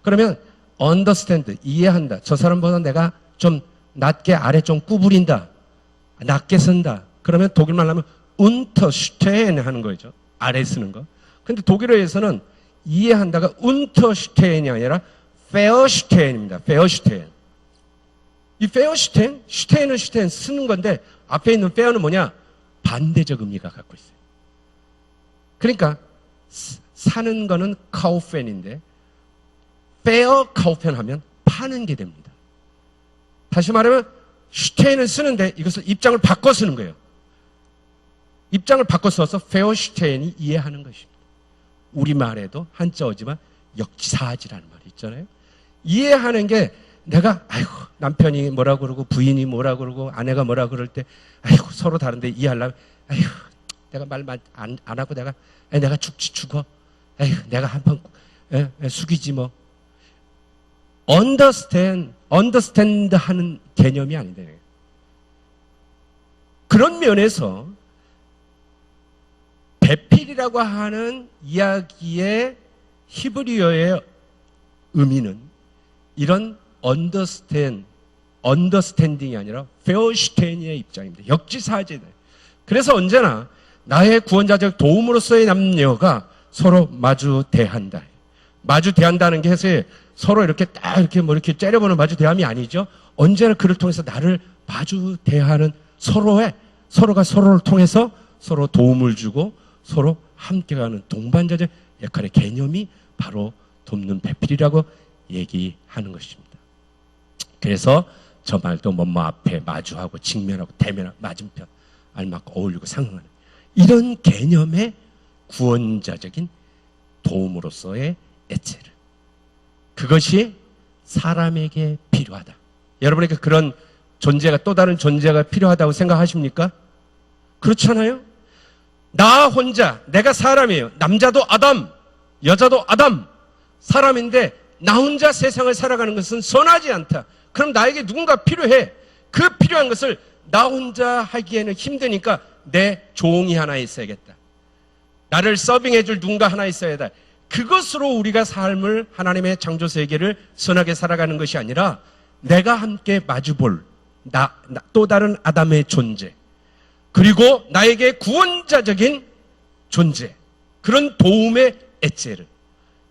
그러면 understand 이해한다. 저 사람보다 내가 좀 낮게 아래 좀 구부린다. 낮게 쓴다. 그러면 독일말 하면 unterstehen 하는 거죠. 아래 쓰는 거. 근데 독일어에서는 이해한다가 unterstehen이 아니라 verstehen입니다. verstehen. 이 verstehen, steh는 stehen 쓰는 건데 앞에 있는 fair는 뭐냐? 반대적 의미가 갖고 있어요. 그러니까 사는 거는 kaufen,인데 fair kaufen 하면 파는 게 됩니다. 다시 말하면 슈테인을 쓰는데 이것을 입장을 바꿔 쓰는 거예요. 입장을 바꿔 써서 페어슈테인이 이해하는 것입니다. 우리말에도 한자어지만 역지사지라는 말이 있잖아요. 이해하는 게 내가 아이고 남편이 뭐라 그러고 부인이 뭐라 그러고 아내가 뭐라 그럴 때 아이고 서로 다른데 이해하려면 아이고 내가 말 안 하고 내가 죽지 죽어. 아이고 내가 한번 숙이지 뭐. understand 하는 개념이 아닌데. 그런 면에서 배필이라고 하는 이야기의 히브리어의 의미는 이런 understanding이 아니라 verstand의 입장입니다. 역지사지다. 그래서 언제나 나의 구원자적 도움으로서의 남녀가 서로 마주 대한다. 마주 대한다는 게 해서 서로 이렇게 딱 이렇게 뭐 이렇게 째려보는 마주 대함이 아니죠. 언제나 그를 통해서 나를 마주 대하는 서로가 서로를 통해서 서로 도움을 주고 서로 함께 가는 동반자적 역할의 개념이 바로 돕는 배필이라고 얘기하는 것입니다. 그래서 저 말도 뭐뭐 앞에 마주하고 직면하고 대면하고 맞은편 알맞고 어울리고 상응하는 이런 개념의 구원자적인 도움으로서의 에체르. 그것이 사람에게 필요하다. 여러분에게 그런 존재가 또 다른 존재가 필요하다고 생각하십니까? 그렇잖아요. 나 혼자 내가 사람이에요. 남자도 아담, 여자도 아담. 사람인데 나 혼자 세상을 살아가는 것은 선하지 않다. 그럼 나에게 누군가 필요해. 그 필요한 것을 나 혼자 하기에는 힘드니까 내 종이 하나 있어야겠다. 나를 서빙해줄 누군가 하나 있어야 돼. 그것으로 우리가 삶을 하나님의 창조 세계를 선하게 살아가는 것이 아니라 내가 함께 마주볼 또 다른 아담의 존재 그리고 나에게 구원자적인 존재 그런 도움의 에체르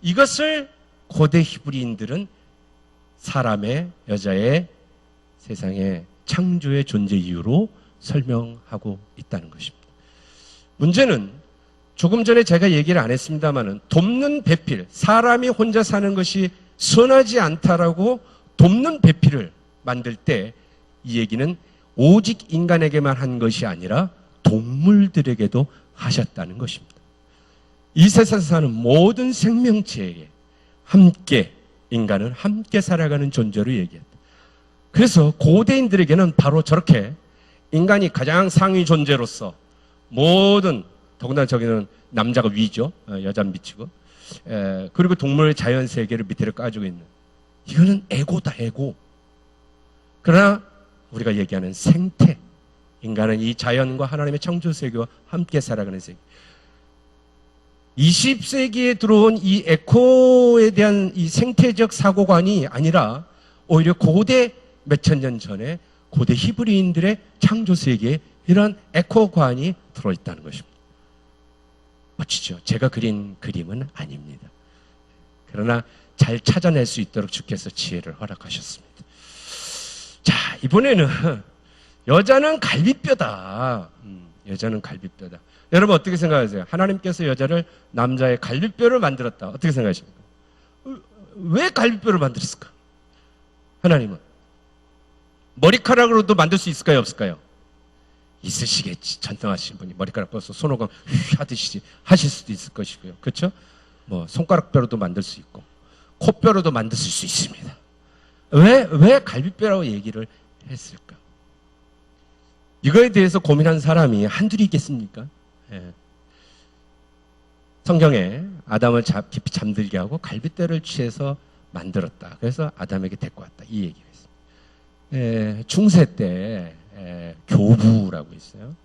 이것을 고대 히브리인들은 사람의 여자의 세상의 창조의 존재 이유로 설명하고 있다는 것입니다. 문제는 조금 전에 제가 얘기를 안 했습니다만은 돕는 배필, 사람이 혼자 사는 것이 선하지 않다라고 돕는 배필을 만들 때 이 얘기는 오직 인간에게만 한 것이 아니라 동물들에게도 하셨다는 것입니다. 이 세상에서 사는 모든 생명체에게 함께, 인간은 함께 살아가는 존재로 얘기했다. 그래서 고대인들에게는 바로 저렇게 인간이 가장 상위 존재로서 모든, 더군다나 저기는 남자가 위죠. 여자는 밑이고. 그리고 동물의 자연 세계를 밑으로 까주고 있는, 이거는 에고다, 에고. 그러나 우리가 얘기하는 생태, 인간은 이 자연과 하나님의 창조 세계와 함께 살아가는 세계. 20세기에 들어온 이 에코에 대한 이 생태적 사고관이 아니라 오히려 고대 몇천 년 전에 고대 히브리인들의 창조 세계에 이런 에코관이 들어있다는 것입니다. 멋지죠? 제가 그린 그림은 아닙니다. 그러나 잘 찾아낼 수 있도록 주께서 지혜를 허락하셨습니다. 자, 이번에는 여자는 갈비뼈다. 여자는 갈비뼈다. 여러분 어떻게 생각하세요? 하나님께서 여자를 남자의 갈비뼈를 만들었다. 어떻게 생각하십니까? 왜 갈비뼈를 만들었을까? 하나님은 머리카락으로도 만들 수 있을까요? 없을까요? 있으시겠지. 전능하신 분이 머리카락 벗어 손오공 하듯이 하실 수도 있을 것이고요. 그렇죠? 뭐 손가락뼈로도 만들 수 있고 코뼈로도 만들 수 있습니다. 왜 갈비뼈라고 얘기를 했을까? 이거에 대해서 고민한 사람이 한둘이 있겠습니까? 예. 성경에 아담을 깊이 잠들게 하고 갈비뼈를 취해서 만들었다. 그래서 아담에게 데리고 왔다. 이 얘기가 있습니다. 중세 때 교부라고 있어요.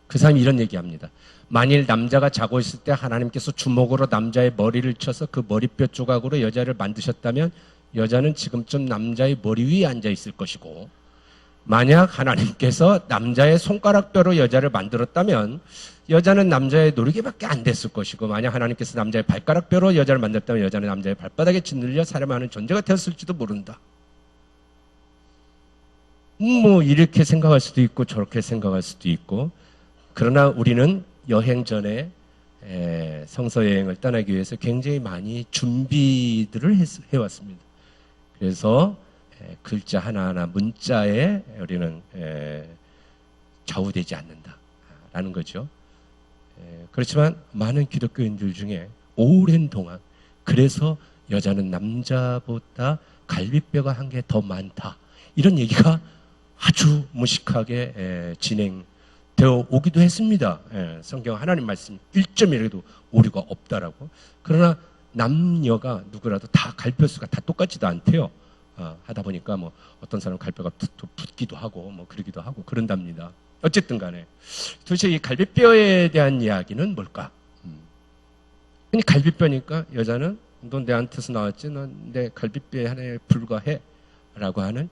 그 사람이 이런 얘기합니다. 만일 남자가 자고 있을 때 하나님께서 주먹으로 남자의 머리를 쳐서 그 머리뼈 조각으로 여자를 만드셨다면 여자는 지금쯤 남자의 머리 위에 앉아 있을 것이고, 만약 하나님께서 남자의 손가락뼈로 여자를 만들었다면 여자는 남자의 노리개밖에 안 됐을 것이고, 만약 하나님께서 남자의 발가락뼈로 여자를 만들었다면 여자는 남자의 발바닥에 짓눌려 사람하는 존재가 되었을지도 모른다. 뭐 이렇게 생각할 수도 있고 저렇게 생각할 수도 있고, 그러나 우리는 여행 전에 성서 여행을 떠나기 위해서 굉장히 많이 준비들을 해왔습니다. 그래서 글자 하나하나 문자에 우리는 좌우되지 않는다라는 거죠. 그렇지만 많은 기독교인들 중에 오랜 동안 그래서 여자는 남자보다 갈비뼈가 한 개 더 많다, 이런 얘기가 아주 무식하게 진행되어 오기도 했습니다. 성경 하나님 말씀 1점이라도 오류가 없다라고. 그러나 남녀가 누구라도 다 갈뼈수가 다 똑같지도 않대요. 하다 보니까 뭐 어떤 사람은 갈뼈가 붙기도 하고 뭐 그러기도 하고 그런답니다. 어쨌든 간에 도대체 이 갈비뼈에 대한 이야기는 뭘까? 그냥 갈비뼈니까 여자는 너 내한테서 나왔지, 넌 내 갈비뼈 하나에 불과해 라고 하는,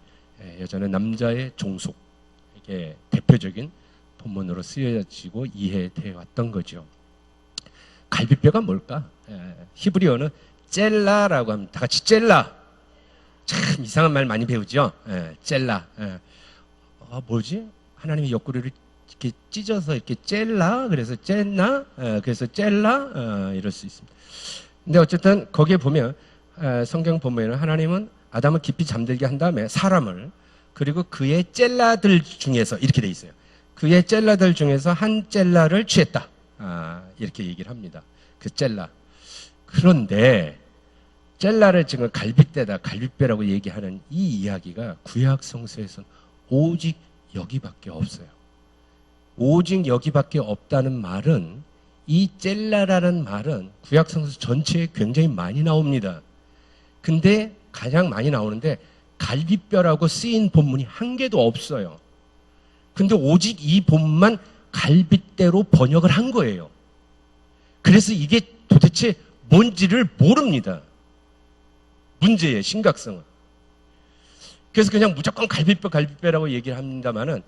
여자는 남자의 종속, 이게 대표적인 본문으로 쓰여지고 이해되어 왔던 거죠. 갈비뼈가 뭘까? 히브리어는 젤라라고 합니다. 다 같이 젤라. 참 이상한 말 많이 배우죠. 젤라. 뭐지? 하나님이 옆구리를 이렇게 찢어서 이렇게 젤라, 그래서 젤나, 그래서 젤라, 이럴 수 있습니다. 근데 어쨌든 거기에 보면 성경 본문에는 하나님은 아담을 깊이 잠들게 한 다음에 사람을, 그리고 그의 젤라들 중에서 이렇게 돼 있어요. 그의 젤라들 중에서 한 젤라를 취했다. 이렇게 얘기를 합니다. 그 젤라. 그런데 젤라를 지금 갈비뼈다, 갈비뼈라고 얘기하는 이 이야기가 구약 성서에서는 오직 여기밖에 없어요. 오직 여기밖에 없다는 말은, 이 젤라라는 말은 구약 성서 전체에 굉장히 많이 나옵니다. 근데 가장 많이 나오는데 갈비뼈라고 쓰인 본문이 한 개도 없어요. 근데 오직 이 본문만 갈빗대로 번역을 한 거예요. 그래서 이게 도대체 뭔지를 모릅니다. 문제의 심각성은. 그래서 그냥 무조건 갈비뼈라고 얘기를 합니다만은,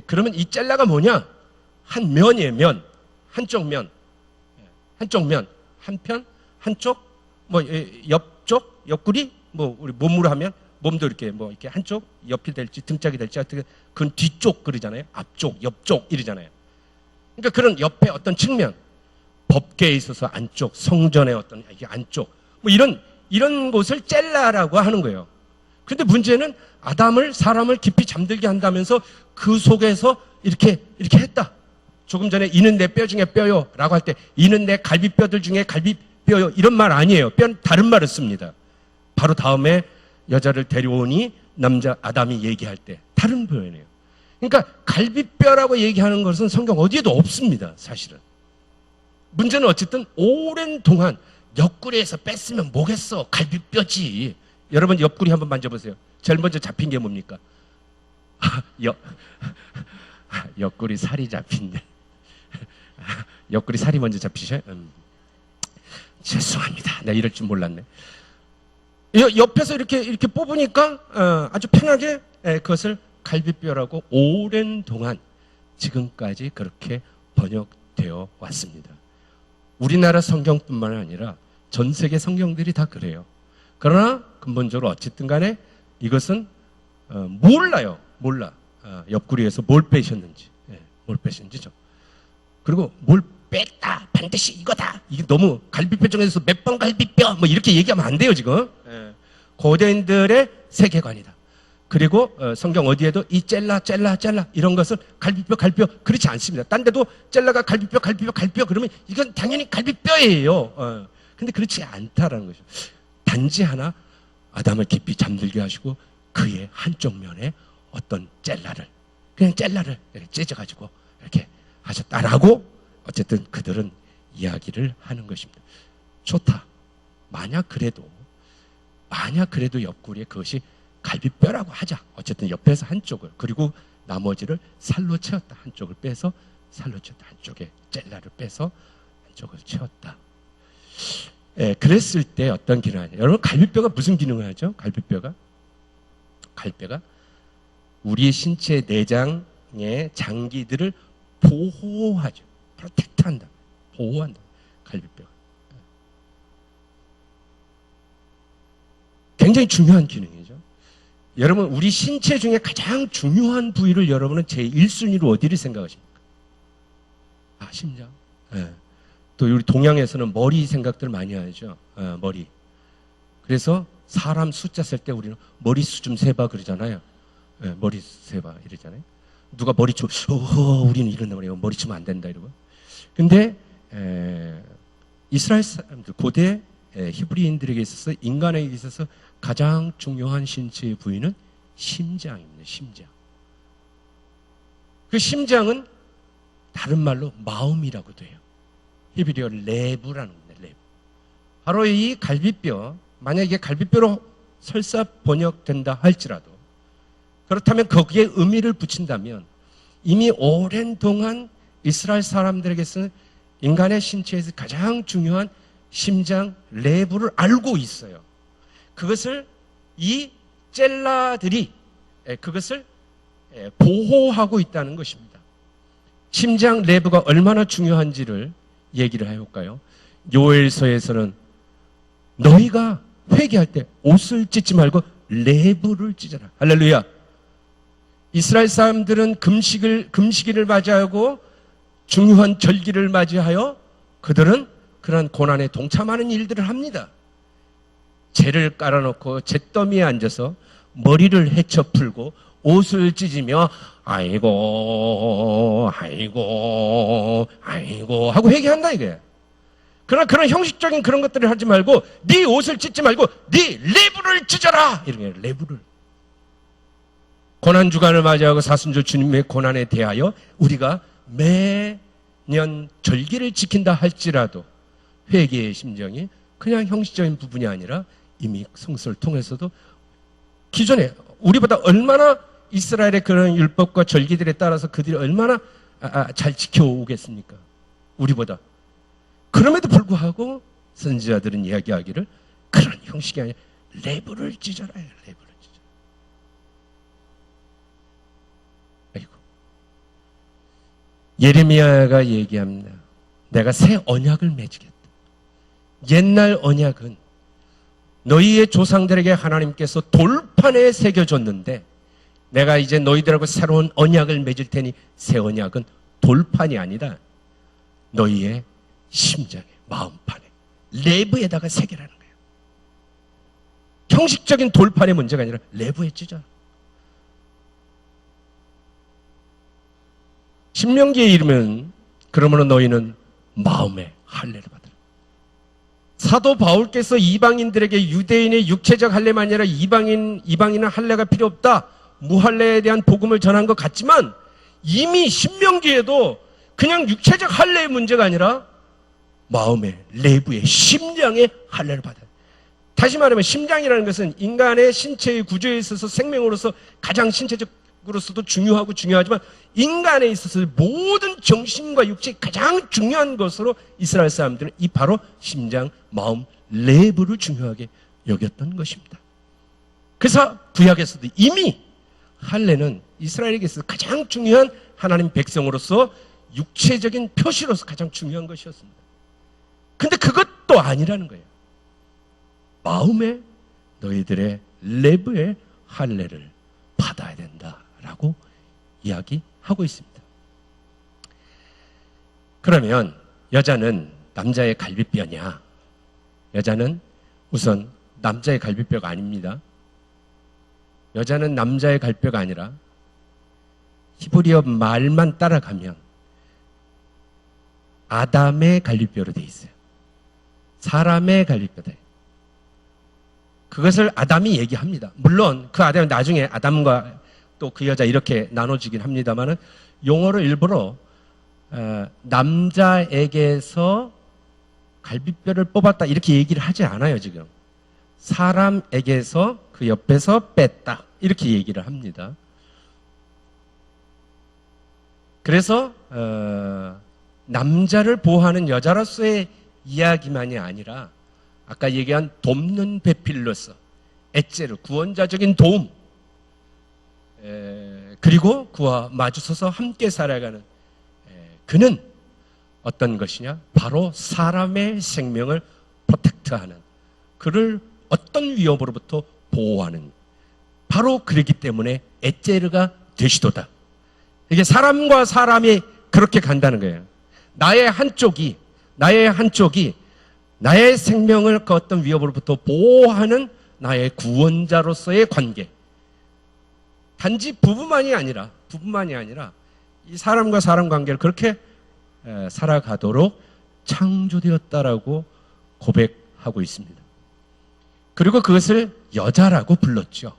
그러면 이 젤라가 뭐냐? 한 면이에요, 면. 한쪽 면. 한쪽 면. 한편, 한쪽, 뭐, 옆쪽, 옆구리, 뭐, 우리 몸으로 하면, 몸도 이렇게, 뭐, 이렇게 한쪽, 옆이 될지, 등짝이 될지, 어떻게, 그건 뒤쪽 그러잖아요. 앞쪽, 옆쪽 이러잖아요. 그러니까 그런 옆에 어떤 측면, 법계에 있어서 안쪽, 성전의 어떤, 이게 안쪽, 뭐 이런 곳을 젤라라고 하는 거예요. 그런데 문제는 사람을 깊이 잠들게 한다면서 그 속에서 이렇게 했다. 조금 전에 이는 내 뼈 중에 뼈요 라고 할 때 이는 내 갈비뼈들 중에 갈비뼈요 이런 말 아니에요. 뼈는 다른 말을 씁니다. 바로 다음에 여자를 데려오니 남자 아담이 얘기할 때 다른 표현이에요. 그러니까 갈비뼈라고 얘기하는 것은 성경 어디에도 없습니다. 사실은. 문제는 어쨌든 오랜 동안 옆구리에서 뺐으면 뭐겠어. 갈비뼈지. 여러분 옆구리 한번 만져보세요. 제일 먼저 잡힌 게 뭡니까? 옆구리 살이 잡힌데. 옆구리 살이 먼저 잡히셔요? 죄송합니다. 내가 이럴 줄 몰랐네. 옆에서 이렇게 뽑으니까 아주 편하게 그것을 갈비뼈라고 오랜 동안 지금까지 그렇게 번역되어 왔습니다. 우리나라 성경뿐만 아니라 전 세계 성경들이 다 그래요. 그러나 근본적으로 어쨌든 간에 이것은 몰라요. 몰라. 옆구리에서 뭘 빼셨는지. 뭘 빼셨는지죠. 그리고 뭘 뺐다. 반드시 이거다. 이게 너무 갈비뼈 중에서 몇 번 갈비뼈 뭐 이렇게 얘기하면 안 돼요 지금. 고대인들의 세계관이다. 그리고 성경 어디에도 이 젤라 이런 것을 갈비뼈 그렇지 않습니다. 딴 데도 젤라가 갈비뼈 그러면 이건 당연히 갈비뼈예요. 근데 그렇지 않다라는 거죠. 단지 하나 아담을 깊이 잠들게 하시고 그의 한쪽 면에 어떤 젤라를 이렇게 찢어가지고 이렇게 하셨다라고 어쨌든 그들은 이야기를 하는 것입니다. 좋다. 만약 그래도 옆구리에 그것이 갈비뼈라고 하자. 어쨌든 옆에서 한쪽을 그리고 나머지를 살로 채웠다. 한쪽을 빼서 살로 채웠다. 한쪽에 젤라를 빼서 한쪽을 채웠다. 그랬을 때 어떤 기능을 하냐. 여러분 갈비뼈가 무슨 기능을 하죠? 갈비뼈가 우리 신체 내장의 장기들을 보호하죠. 프로텍트한다. 보호한다. 갈비뼈가. 굉장히 중요한 기능이죠. 여러분 우리 신체 중에 가장 중요한 부위를 여러분은 제1순위로 어디를 생각하십니까? 심장. 또 우리 동양에서는 머리 생각들 많이 하죠. 머리. 그래서 사람 숫자 셀 때 우리는 머리수 좀 세봐 그러잖아요. 머리 세봐 이러잖아요. 누가 머리 좀 우리는 이런단 말이에요. 머리 치면 안 된다 이러고. 근데 이스라엘 사람들 고대 히브리인들에게 있어서 인간에게 있어서 가장 중요한 신체의 부위는 심장입니다. 심장. 그 심장은 다른 말로 마음이라고도 해요. 히브리어 레브라는 겁니다. 레브. 바로 이 갈비뼈, 만약에 갈비뼈로 설사 번역된다 할지라도 그렇다면 거기에 의미를 붙인다면 이미 오랜 동안 이스라엘 사람들에게서는 인간의 신체에서 가장 중요한 심장 레브를 알고 있어요. 그것을 이 젤라들이 그것을 보호하고 있다는 것입니다. 심장 레브가 얼마나 중요한지를 얘기를 해볼까요? 요엘서에서는 너희가 회개할 때 옷을 찢지 말고 레브를 찢어라. 할렐루야. 이스라엘 사람들은 금식일을 맞이하고 중요한 절기를 맞이하여 그들은 그런 고난에 동참하는 일들을 합니다. 재를 깔아놓고 잿더미에 앉아서 머리를 헤쳐 풀고 옷을 찢으며 아이고 하고 회개한다 이거야. 그러나 그런 형식적인 그런 것들을 하지 말고 네 옷을 찢지 말고 네 레브를 찢어라 이런 게 레브를. 고난 주간을 맞이하고 사순절 주님의 고난에 대하여 우리가 매년 절기를 지킨다 할지라도 회개의 심정이 그냥 형식적인 부분이 아니라 이미 성서를 통해서도 기존에 우리보다 얼마나 이스라엘의 그런 율법과 절기들에 따라서 그들이 얼마나 잘 지켜오겠습니까? 우리보다. 그럼에도 불구하고 선지자들은 이야기하기를 그런 형식이 아니라 레브를 찢어라. 레브를 찢어라. 아이고. 예레미야가 얘기합니다. 내가 새 언약을 맺으겠다. 옛날 언약은 너희의 조상들에게 하나님께서 돌판에 새겨줬는데 내가 이제 너희들하고 새로운 언약을 맺을 테니 새 언약은 돌판이 아니다. 너희의 심장에, 마음판에, 레브에다가 새겨라는 거예요. 형식적인 돌판의 문제가 아니라 레브에 찢어. 신명기에 이르면 그러므로 너희는 마음의 할례를 받으라. 사도 바울께서 이방인들에게 유대인의 육체적 할례만 아니라 이방인은 할례가 필요 없다, 무할례에 대한 복음을 전한 것 같지만 이미 신명기에도 그냥 육체적 할례의 문제가 아니라 마음의, 내부의, 심장의 할례를 받아요. 다시 말하면 심장이라는 것은 인간의 신체의 구조에 있어서 생명으로서 가장 신체적으로서도 중요하지만 인간에 있어서 모든 정신과 육체의 가장 중요한 것으로 이스라엘 사람들은 이 바로 심장, 마음, 내부를 중요하게 여겼던 것입니다. 그래서 구약에서도 이미 할례는 이스라엘에게 있어서 가장 중요한 하나님 백성으로서 육체적인 표시로서 가장 중요한 것이었습니다. 근데 그것도 아니라는 거예요. 마음에 너희들의 내부의 할례를 받아야 된다라고 이야기하고 있습니다. 그러면 여자는 남자의 갈비뼈냐? 여자는 우선 남자의 갈비뼈가 아닙니다. 여자는 남자의 갈비뼈가 아니라 히브리어 말만 따라가면 아담의 갈비뼈로 되어 있어요. 사람의 갈비뼈다. 그것을 아담이 얘기합니다. 물론 그 아담은 나중에 아담과 또 그 여자 이렇게 나눠지긴 합니다만은 용어로 일부러 남자에게서 갈비뼈를 뽑았다 이렇게 얘기를 하지 않아요. 지금 사람에게서 그 옆에서 뺐다 이렇게 얘기를 합니다. 그래서 남자를 보호하는 여자로서의 이야기만이 아니라 아까 얘기한 돕는 배필로서 엣제르 구원자적인 도움, 그리고 그와 마주서서 함께 살아가는 그는 어떤 것이냐? 바로 사람의 생명을 프로텍트하는, 그를 어떤 위협으로부터 보호하는, 바로 그렇기 때문에 엣제르가 되시도다. 이게 사람과 사람이 그렇게 간다는 거예요. 나의 한쪽이 나의 생명을 그 어떤 위협으로부터 보호하는 나의 구원자로서의 관계. 단지 부부만이 아니라 이 사람과 사람 관계를 그렇게 살아가도록 창조되었다라고 고백하고 있습니다. 그리고 그것을 여자라고 불렀죠.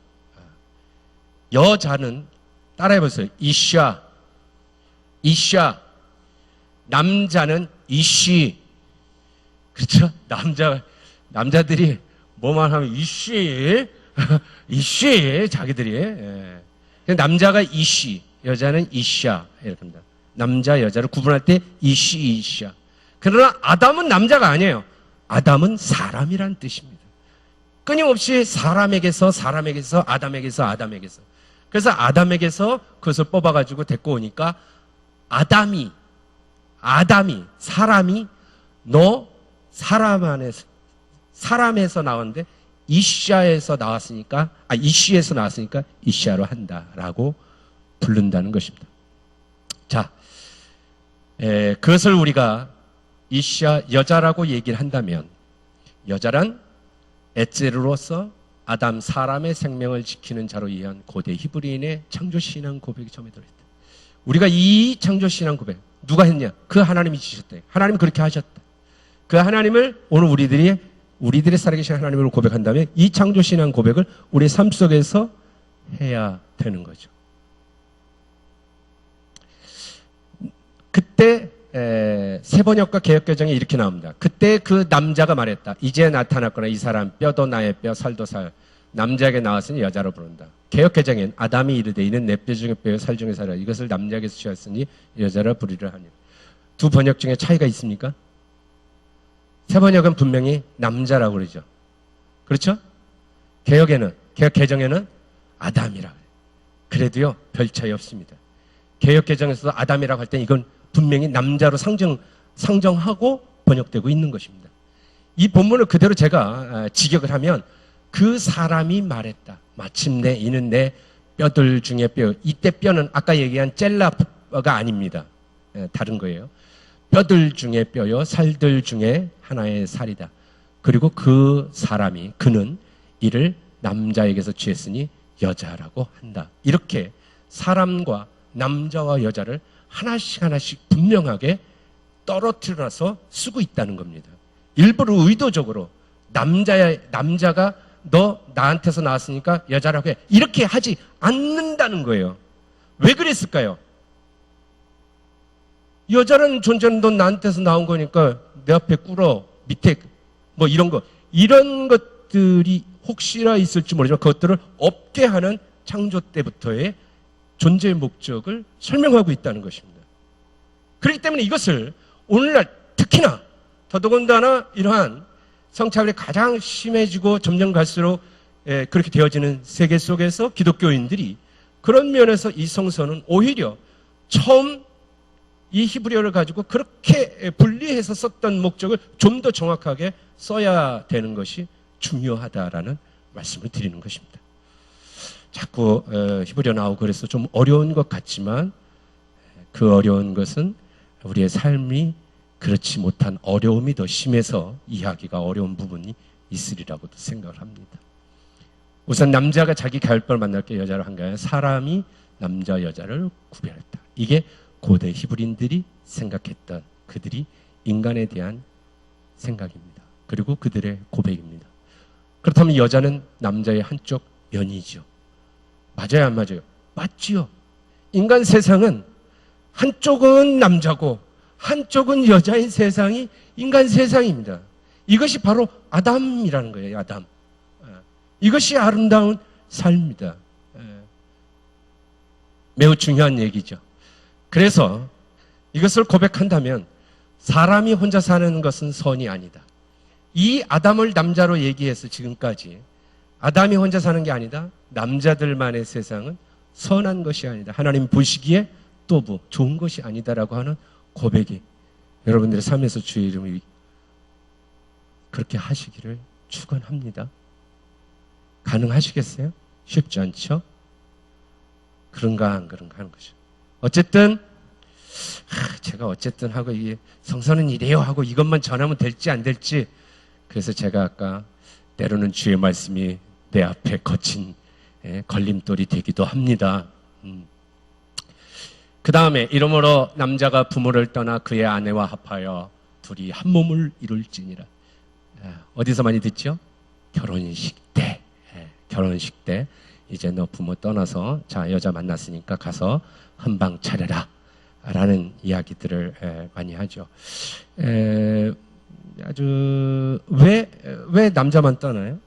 여자는 따라해보세요. 이샤. 남자는 이씨. 그렇죠? 남자들이 뭐만 하면 이씨 자기들이. 남자가 이씨, 여자는 이샤 이렇게 합니다. 남자 여자를 구분할 때 이샤. 그러나 아담은 남자가 아니에요. 아담은 사람이란 뜻입니다. 끊임없이 사람에게서 아담에게서. 그래서 아담에게서 그것을 뽑아가지고 데리고 오니까 아담이 사람이 너 사람에서 나왔는데 이시에서 나왔으니까 이시아로 한다라고 부른다는 것입니다. 자, 그것을 우리가 이시아 여자라고 얘기를 한다면 여자란 엣제르로서 아담 사람의 생명을 지키는 자로 이해한 고대 히브리인의 창조신앙 고백이 처음에 들어있다. 우리가 이 창조신앙 고백 누가 했냐? 그 하나님이 지셨다. 하나님 그렇게 하셨다. 그 하나님을 오늘 우리들의 살아계신 하나님을 고백한다면 이 창조신앙 고백을 우리 삶 속에서 해야 되는 거죠. 그때 세번역과 개역개정에 이렇게 나옵니다. 그때 그 남자가 말했다. 이제 나타났거나 이 사람 뼈도 나의 뼈 살도 살. 남자에게 나왔으니 여자로 부른다. 개역개정엔 아담이 이르되 이는 내 뼈 중에 뼈요 살 중에 살이라. 이것을 남자에게서 취하였으니 여자라 부리라 하니. 두 번역 중에 차이가 있습니까? 세번역은 분명히 남자라고 그러죠. 그렇죠? 개역개정에는 아담이라고 해요. 그래도요, 별 차이 없습니다. 개역개정에서도 아담이라고 할 때 이건 분명히 남자로 상정하고 번역되고 있는 것입니다. 이 본문을 그대로 제가 직역을 하면 그 사람이 말했다. 마침내 이는 내 뼈들 중에 뼈. 이때 뼈는 아까 얘기한 젤라가 아닙니다. 다른 거예요. 뼈들 중에 뼈요 살들 중에 하나의 살이다. 그리고 그 사람이 그는 이를 남자에게서 취했으니 여자라고 한다. 이렇게 사람과 남자와 여자를 하나씩 분명하게 떨어뜨려서 쓰고 있다는 겁니다. 일부러 의도적으로 남자가 너 나한테서 나왔으니까 여자라고 해. 이렇게 하지 않는다는 거예요. 왜 그랬을까요? 여자라는 존재는 너 나한테서 나온 거니까 내 앞에 꿇어. 밑에 뭐 이런 것들이 혹시나 있을지 모르지만 그것들을 없게 하는 창조 때부터의 존재의 목적을 설명하고 있다는 것입니다. 그렇기 때문에 이것을 오늘날 특히나 더더군다나 이러한 성차별이 가장 심해지고 점점 갈수록 그렇게 되어지는 세계 속에서 기독교인들이 그런 면에서 이 성서는 오히려 처음 이 히브리어를 가지고 그렇게 분리해서 썼던 목적을 좀 더 정확하게 써야 되는 것이 중요하다라는 말씀을 드리는 것입니다. 자꾸 히브리어 나오고 그래서 좀 어려운 것 같지만 그 어려운 것은 우리의 삶이 그렇지 못한 어려움이 더 심해서 이해하기가 어려운 부분이 있으리라고도 생각을 합니다. 우선 남자가 자기 가열법을 만날 때 여자를 한 게 아니라 사람이 남자 여자를 구별했다. 이게 고대 히브리인들이 생각했던 그들이 인간에 대한 생각입니다. 그리고 그들의 고백입니다. 그렇다면 여자는 남자의 한쪽 면이죠. 맞아요, 안 맞아요? 맞지요. 인간 세상은 한쪽은 남자고 한쪽은 여자인 세상이 인간 세상입니다. 이것이 바로 아담이라는 거예요. 아담. 이것이 아름다운 삶입니다. 매우 중요한 얘기죠. 그래서 이것을 고백한다면 사람이 혼자 사는 것은 선이 아니다. 이 아담을 남자로 얘기해서 지금까지 아담이 혼자 사는 게 아니다. 남자들만의 세상은 선한 것이 아니다. 하나님 보시기에 또부 좋은 것이 아니다라고 하는 고백이 여러분들의 삶에서 주의 이름을 그렇게 하시기를 축원합니다. 가능하시겠어요? 쉽지 않죠? 그런가 안 그런가 하는 거죠. 어쨌든 제가 어쨌든 하고 이게 성서는 이래요 하고 이것만 전하면 될지 안 될지 그래서 제가 아까 때로는 주의 말씀이 내 앞에 거친 걸림돌이 되기도 합니다. 그 다음에 이러므로 남자가 부모를 떠나 그의 아내와 합하여 둘이 한 몸을 이룰지니라. 어디서 많이 듣죠? 결혼식 때. 결혼식 때 이제 너 부모 떠나서 자 여자 만났으니까 가서 한방 차려라 라는 이야기들을 많이 하죠. 아주 왜 남자만 떠나요?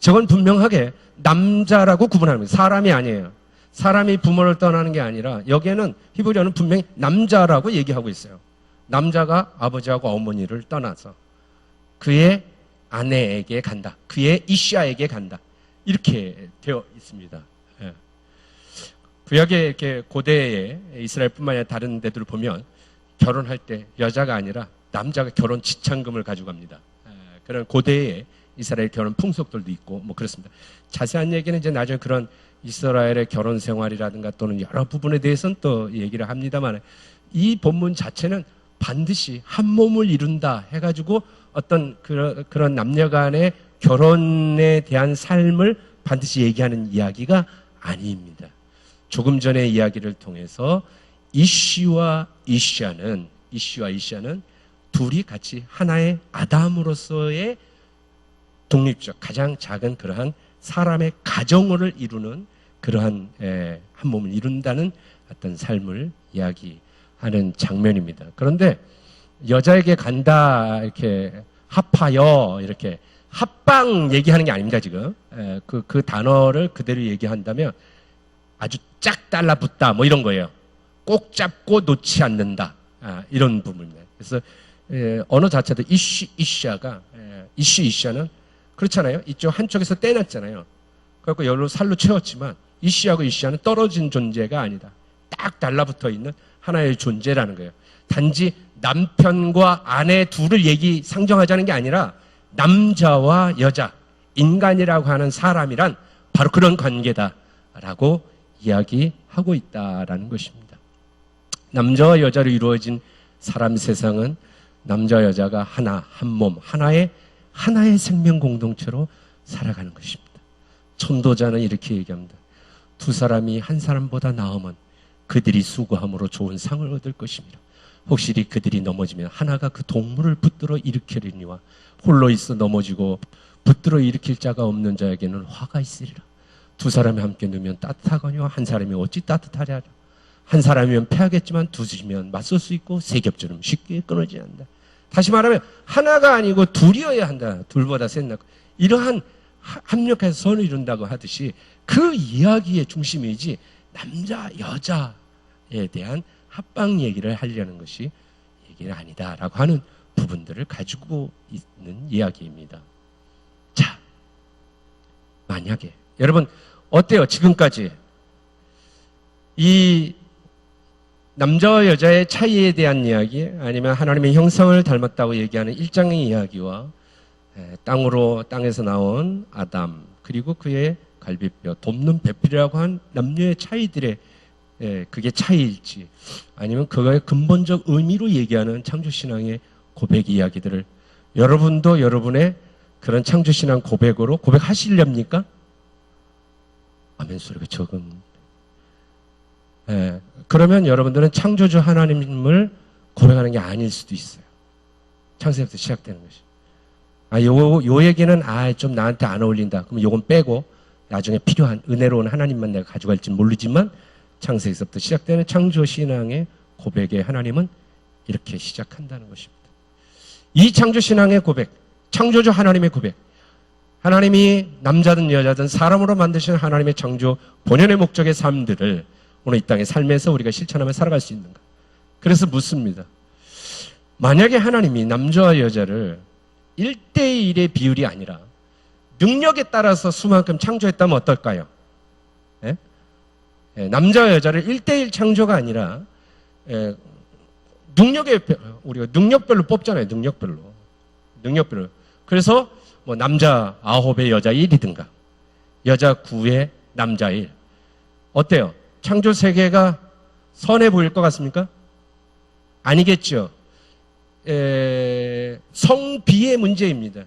저건 분명하게 남자라고 구분합니다. 사람이 아니에요. 사람이 부모를 떠나는 게 아니라 여기에는 히브리어는 분명히 남자라고 얘기하고 있어요. 남자가 아버지하고 어머니를 떠나서 그의 아내에게 간다. 그의 이샤에게 간다. 이렇게 되어 있습니다. 구약의 이렇게 고대의 이스라엘뿐만 아니라 다른 데들을 보면 결혼할 때 여자가 아니라 남자가 결혼 지참금을 가져갑니다. 그런 고대의 이스라엘 결혼 풍속들도 있고 뭐 그렇습니다. 자세한 얘기는 이제 나중에 그런 이스라엘의 결혼 생활이라든가 또는 여러 부분에 대해서는 또 얘기를 합니다만 이 본문 자체는 반드시 한 몸을 이룬다 해가지고 어떤 그런 남녀 간의 결혼에 대한 삶을 반드시 얘기하는 이야기가 아닙니다. 조금 전의 이야기를 통해서 이씨와 이샤는 둘이 같이 하나의 아담으로서의 독립적 가장 작은 그러한 사람의 가정을 이루는 그러한 한 몸을 이룬다는 어떤 삶을 이야기하는 장면입니다. 그런데 여자에게 간다 이렇게 합하여 이렇게 합방 얘기하는 게 아닙니다. 지금 그 단어를 그대로 얘기한다면 아주 짝 달라붙다 뭐 이런 거예요. 꼭 잡고 놓지 않는다 이런 부분입니다. 그래서 언어 자체도 이샤는 그렇잖아요. 이쪽 한쪽에서 떼놨잖아요. 그래갖고 열로 살로 채웠지만 이씨하고 이샤는 떨어진 존재가 아니다. 딱 달라붙어 있는 하나의 존재라는 거예요. 단지 남편과 아내 둘을 상정하자는 게 아니라 남자와 여자, 인간이라고 하는 사람이란 바로 그런 관계다라고 이야기하고 있다라는 것입니다. 남자와 여자로 이루어진 사람 세상은 남자와 여자가 하나, 한 몸, 하나의 생명 공동체로 살아가는 것입니다. 천도자는 이렇게 얘기합니다. 두 사람이 한 사람보다 나으면 그들이 수고함으로 좋은 상을 얻을 것입니다. 혹시 그들이 넘어지면 하나가 그 동물을 붙들어 일으키리니와 홀로 있어 넘어지고 붙들어 일으킬 자가 없는 자에게는 화가 있으리라. 두 사람이 함께 누우면 따뜻하거니와 한 사람이 어찌 따뜻하랴. 한 사람이면 패하겠지만 두시면 맞설 수 있고 세 겹처럼 쉽게 끊어지지 않는다. 다시 말하면 하나가 아니고 둘이어야 한다. 둘보다 셋나. 이러한 합력해서 선을 이룬다고 하듯이 그 이야기의 중심이지 남자 여자에 대한 합방 얘기를 하려는 것이 얘기가 아니다라고 하는 부분들을 가지고 있는 이야기입니다. 자, 만약에 여러분 어때요? 지금까지 이 남자와 여자의 차이에 대한 이야기, 아니면 하나님의 형상을 닮았다고 얘기하는 1장의 이야기와 땅에서 나온 아담, 그리고 그의 갈비뼈, 돕는 배필이라고 한 남녀의 차이들의 그게 차이일지, 아니면 그거의 근본적 의미로 얘기하는 창조신앙의 고백 이야기들을 여러분도 여러분의 그런 창조신앙 고백으로 고백하시렵니까? 아멘 소리가 적은. 그러면 여러분들은 창조주 하나님을 고백하는 게 아닐 수도 있어요. 창세기부터 시작되는 것이. 요 얘기는 좀 나한테 안 어울린다. 그럼 요건 빼고 나중에 필요한 은혜로운 하나님만 내가 가져갈지 모르지만 창세기부터 시작되는 창조신앙의 고백에 하나님은 이렇게 시작한다는 것입니다. 이 창조신앙의 고백, 창조주 하나님의 고백, 하나님이 남자든 여자든 사람으로 만드신 하나님의 창조 본연의 목적의 삶들을 오늘 이 땅의 삶에서 우리가 실천하며 살아갈 수 있는가? 그래서 묻습니다. 만약에 하나님이 남자와 여자를 1대1의 비율이 아니라 능력에 따라서 수만큼 창조했다면 어떨까요? 남자와 여자를 1대1 창조가 아니라 우리가 능력별로 뽑잖아요. 능력별로. 그래서 뭐 남자 9에 여자 1이든가 여자 9에 남자 1. 어때요? 창조 세계가 선해 보일 것 같습니까? 아니겠죠. 성비의 문제입니다.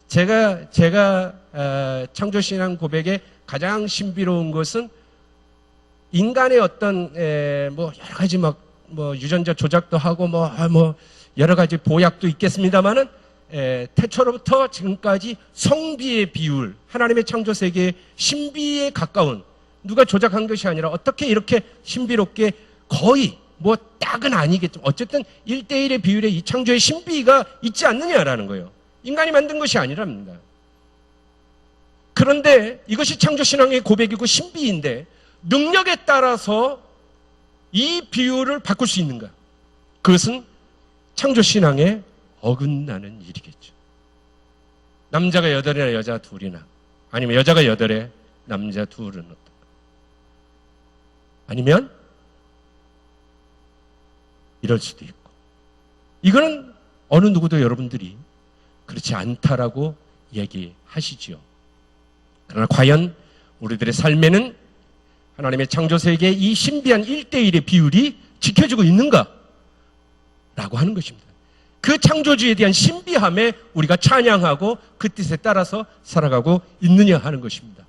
제가 창조신앙 고백의 가장 신비로운 것은 인간의 어떤 뭐 여러 가지 유전자 조작도 하고 여러 가지 보약도 있겠습니다만은 태초로부터 지금까지 성비의 비율, 하나님의 창조 세계의 신비에 가까운, 누가 조작한 것이 아니라 어떻게 이렇게 신비롭게 거의 딱은 아니겠지만 어쨌든 1대1의 비율에 이 창조의 신비가 있지 않느냐라는 거예요. 인간이 만든 것이 아니랍니다. 그런데 이것이 창조신앙의 고백이고 신비인데 능력에 따라서 이 비율을 바꿀 수 있는가? 그것은 창조신앙에 어긋나는 일이겠죠. 남자가 8이나 여자 2이나, 아니면 여자가 8에 남자 2은 어떨까? 아니면 이럴 수도 있고. 이거는 어느 누구도 여러분들이 그렇지 않다라고 얘기하시지요. 그러나 과연 우리들의 삶에는 하나님의 창조세계의 이 신비한 1대1의 비율이 지켜지고 있는가? 라고 하는 것입니다. 그 창조주에 대한 신비함에 우리가 찬양하고 그 뜻에 따라서 살아가고 있느냐 하는 것입니다.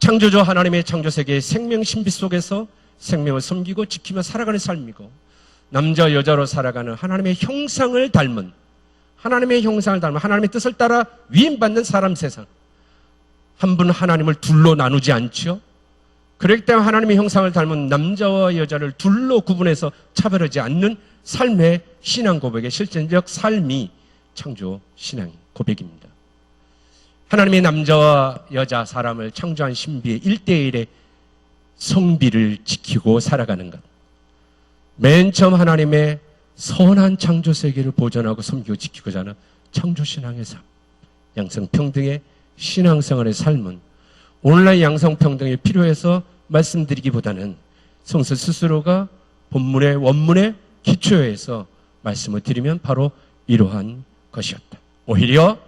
창조주 하나님의 창조세계의 생명 신비 속에서 생명을 섬기고 지키며 살아가는 삶이고, 남자 여자로 살아가는 하나님의 형상을 닮은 하나님의 뜻을 따라 위임받는 사람 세상. 한 분 하나님을 둘로 나누지 않죠. 그렇기 때문에 하나님의 형상을 닮은 남자와 여자를 둘로 구분해서 차별하지 않는 삶의 신앙 고백의 실천적 삶이 창조 신앙 고백입니다. 하나님의 남자와 여자 사람을 창조한 신비의 1대1의 성비를 지키고 살아가는 것. 맨 처음 하나님의 선한 창조 세계를 보존하고 섬기고 지키고자 하는 창조 신앙의 삶. 양성평등의 신앙생활의 삶은 오늘날 양성평등이 필요해서 말씀드리기보다는 성서 스스로가 본문의 원문의 기초에서 말씀을 드리면 바로 이러한 것이었다. 오히려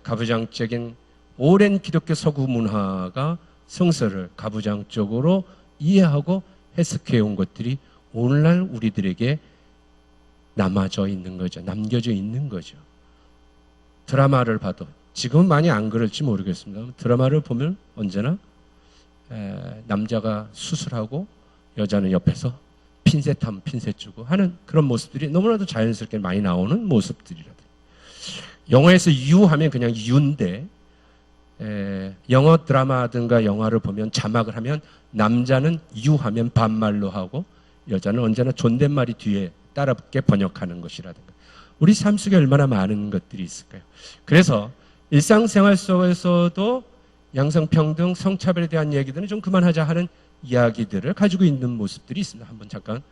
가부장적인 오랜 기독교 서구 문화가 성서를 가부장적으로 이해하고 해석해 온 것들이 오늘날 우리들에게 남겨져 있는 거죠. 드라마를 봐도, 지금은 많이 안 그럴지 모르겠습니다. 드라마를 보면 언제나 남자가 수술하고 여자는 옆에서 핀셋하면 핀셋 주고 하는 그런 모습들이 너무나도 자연스럽게 많이 나오는 모습들이라든가. 영어에서 유하면 그냥 유인데 영어 드라마든가 영화를 보면 자막을 하면 남자는 유하면 반말로 하고 여자는 언제나 존댓말이 뒤에 따라붙게 번역하는 것이라든가. 우리 삶 속에 얼마나 많은 것들이 있을까요? 그래서 일상생활 속에서도 양성평등, 성차별에 대한 얘기들은 좀 그만하자 하는 이야기들을 가지고 있는 모습들이 있습니다. 한번 잠깐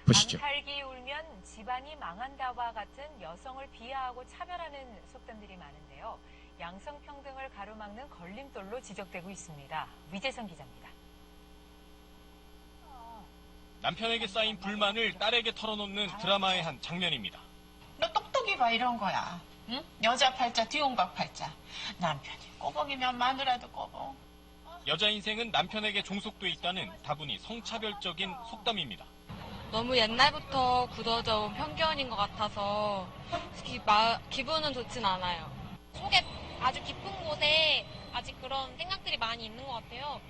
보시죠. 암탉이 울면 집안이 망한다와 같은 여성을 비하하고 차별하는 속담들이 많은데요. 양성평등을 가로막는 걸림돌로 지적되고 있습니다. 위재성 기자입니다. 남편에게 쌓인 불만을 딸에게 털어놓는 드라마의 한 장면입니다. 너 똑똑히 봐 이런 거야. 응? 여자 팔자 뒤홍박 팔자. 남편이 꼬봉이면 마누라도 꼬봉. 여자 인생은 남편에게 종속돼 있다는 다분히 성차별적인 속담입니다. 너무 옛날부터 굳어져 온 편견인 것 같아서 기분은 좋진 않아요. 속에 아주 깊은 곳에 아직 그런 생각들이 많이 있는 것 같아요.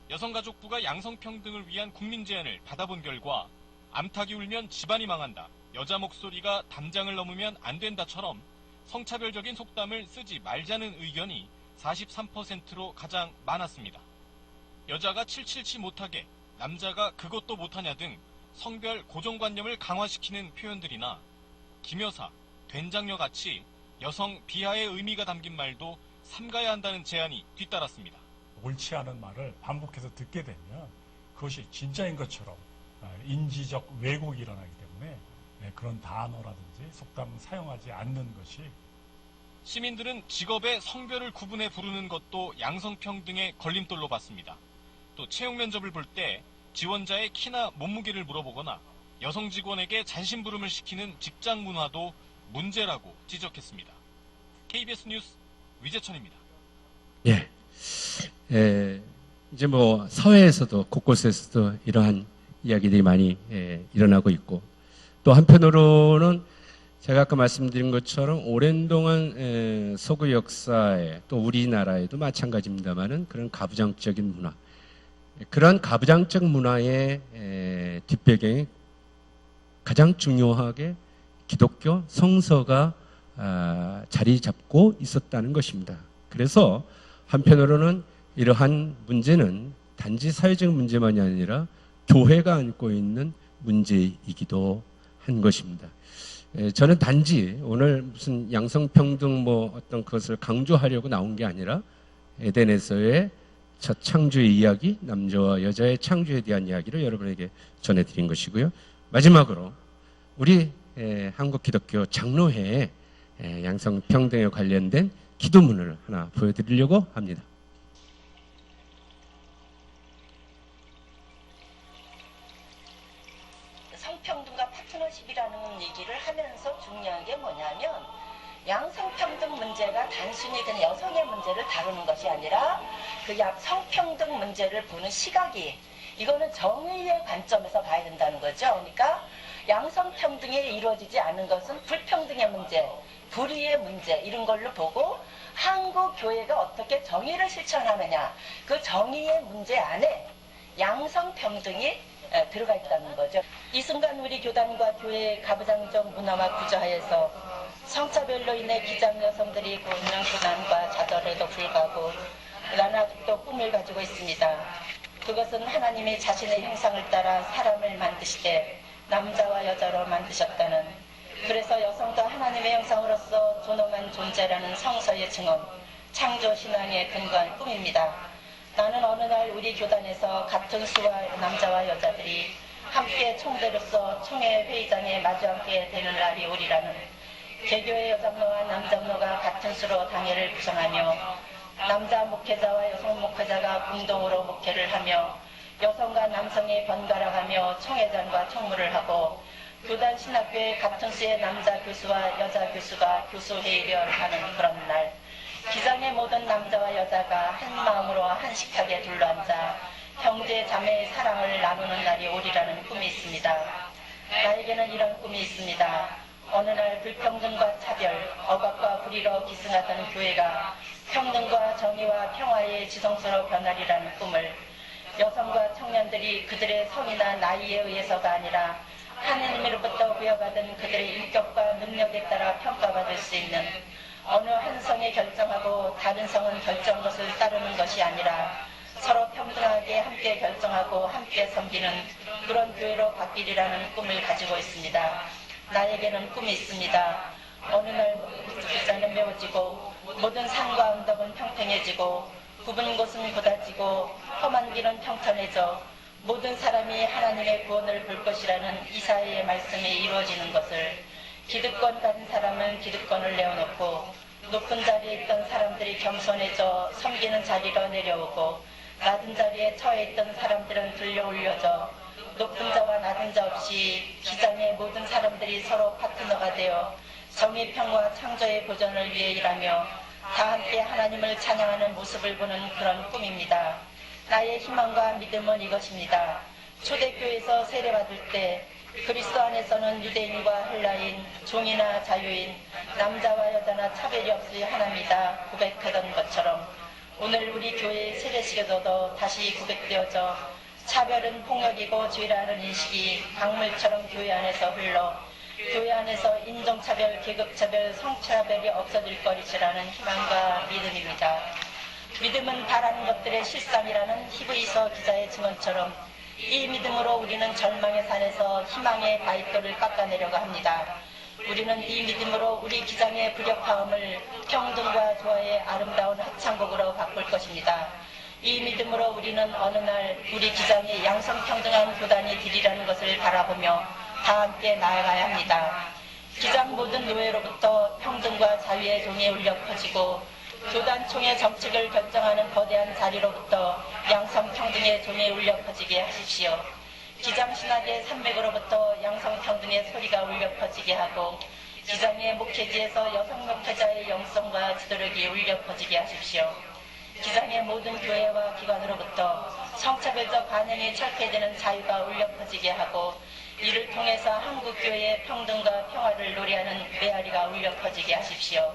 여성가족부가 양성평등을 위한 국민 제안을 받아본 결과 암탉이 울면 집안이 망한다, 여자 목소리가 담장을 넘으면 안 된다처럼 성차별적인 속담을 쓰지 말자는 의견이 43%로 가장 많았습니다. 여자가 777 못하게, 남자가 그것도 못하냐 등 성별 고정관념을 강화시키는 표현들이나 김여사, 된장녀 같이 여성 비하의 의미가 담긴 말도 삼가야 한다는 제안이 뒤따랐습니다. 옳지 않은 말을 반복해서 듣게 되면 그것이 진짜인 것처럼 인지적 왜곡이 일어나기 때문에 그런 단어라든지 속담 사용하지 않는 것이. 시민들은 직업의 성별을 구분해 부르는 것도 양성평등의 걸림돌로 봤습니다. 또 채용 면접을 볼 때 지원자의 키나 몸무게를 물어보거나 여성 직원에게 잔심부름을 시키는 직장 문화도 문제라고 지적했습니다. KBS 뉴스 위재천입니다. 예. 이제 뭐 사회에서도 곳곳에서도 이러한 이야기들이 많이 일어나고 있고, 또 한편으로는 제가 아까 말씀드린 것처럼 오랜 동안 서구 역사에 또 우리나라에도 마찬가지입니다만은 그런 가부장적인 문화, 그런 가부장적 문화의 뒷배경에 가장 중요하게 기독교 성서가 자리 잡고 있었다는 것입니다. 그래서 한편으로는 이러한 문제는 단지 사회적 문제만이 아니라 교회가 안고 있는 문제이기도 한 것입니다. 저는 단지 오늘 무슨 양성평등 뭐 어떤 것을 강조하려고 나온 게 아니라 에덴에서의 첫 창조의 이야기, 남자와 여자의 창조에 대한 이야기를 여러분에게 전해드린 것이고요. 마지막으로 우리 한국 기독교 장로회의 양성평등에 관련된 기도문을 하나 보여드리려고 합니다. 성평등과 파트너십이라는 얘기를 하면서 중요한 게 뭐냐면 양성평등 문제가 단순히 그냥 여성의 문제를 다루는 것이 아니라 그 성평등 문제를 보는 시각이, 이거는 정의의 관점에서 봐야 된다는 거죠. 그러니까 양성평등이 이루어지지 않은 것은 불평등의 문제, 불의의 문제, 이런 걸로 보고 한국 교회가 어떻게 정의를 실천하느냐, 그 정의의 문제 안에 양성평등이 들어가 있다는 거죠. 이 순간 우리 교단과 교회의 가부장적 문화와 구조하에서 성차별로 인해 기장 여성들이 있는 고난과 좌절에도 불구하고 나는 아직도 꿈을 가지고 있습니다. 그것은 하나님이 자신의 형상을 따라 사람을 만드시되 남자와 여자로 만드셨다는, 그래서 여성도 하나님의 형상으로서 존엄한 존재라는 성서의 증언, 창조신앙에 근거한 꿈입니다. 나는 어느 날 우리 교단에서 같은 수와 남자와 여자들이 함께 총대로서 총회 회의장에 마주 앉게 되는 날이 오리라는, 개교의 여장로와 남장로가 같은 수로 당회를 구성하며 남자 목회자와 여성 목회자가 공동으로 목회를 하며 여성과 남성이 번갈아가며 총회장과 총무를 하고 교단 신학교의 같은 수의 남자 교수와 여자 교수가 교수회의를 하는 그런 날, 기장의 모든 남자와 여자가 한 마음으로 한 식탁에 둘러앉아 형제 자매의 사랑을 나누는 날이 오리라는 꿈이 있습니다. 나에게는 이런 꿈이 있습니다. 어느 날 불평등과 차별, 억압과 불의로 기승하던 교회가 평등과 정의와 평화의 지성소로 변하리라는 꿈을, 여성과 청년들이 그들의 성이나 나이에 의해서가 아니라 하느님으로부터 부여받은 그들의 인격과 능력에 따라 평가받을 수 있는 어느 한 성이 결정하고 다른 성은 결정 것을 따르는 것이 아니라 서로 평등하게 함께 결정하고 함께 섬기는 그런 교회로 바뀌리라는 꿈을 가지고 있습니다. 나에게는 꿈이 있습니다. 어느 날 빗자는 메워지고 모든 산과 언덕은 평평해지고 굽은 곳은 곧아지고 험한 길은 평탄해져 모든 사람이 하나님의 구원을 볼 것이라는 이사야의 말씀이 이루어지는 것을 기득권 가진 사람은 기득권을 내어놓고 높은 자리에 있던 사람들이 겸손해져 섬기는 자리로 내려오고 낮은 자리에 처해 있던 사람들은 들려 올려져 높은 자와 낮은 자 없이 기장의 모든 사람들이 서로 파트너가 되어 정의 평화 창조의 보존을 위해 일하며 다 함께 하나님을 찬양하는 모습을 보는 그런 꿈입니다. 나의 희망과 믿음은 이것입니다. 초대교회에서 세례받을 때 그리스도 안에서는 유대인과 헬라인, 종이나 자유인, 남자와 여자나 차별이 없이 하나입니다 고백하던 것처럼 오늘 우리 교회의 세례식에서도 다시 고백되어져 차별은 폭력이고 죄라는 인식이 강물처럼 교회 안에서 흘러 교회 안에서 인종차별, 계급차별, 성차별이 없어질 것이라는 희망과 믿음입니다. 믿음은 바라는 것들의 실상이라는 히브리서 기자의 증언처럼 이 믿음으로 우리는 절망의 산에서 희망의 바위돌을 깎아내려가 합니다. 우리는 이 믿음으로 우리 기장의 부력화음을 평등과 조화의 아름다운 합창곡으로 바꿀 것입니다. 이 믿음으로 우리는 어느 날 우리 기장이 양성평등한 교단이 되리라는 것을 바라보며 다 함께 나아가야 합니다. 기장 모든 노예로부터 평등과 자유의 종이 울려 퍼지고 교단총의 정책을 결정하는 거대한 자리로부터 양성평등의 종이 울려 퍼지게 하십시오. 기장신학의 산맥으로부터 양성평등의 소리가 울려 퍼지게 하고 기장의 목회지에서 여성 목회자의 영성과 지도력이 울려 퍼지게 하십시오. 기장의 모든 교회와 기관으로부터 성차별적 반응이 철폐되는 자유가 울려 퍼지게 하고 이를 통해서 한국교회의 평등과 평화를 노래하는 메아리가 울려 퍼지게 하십시오.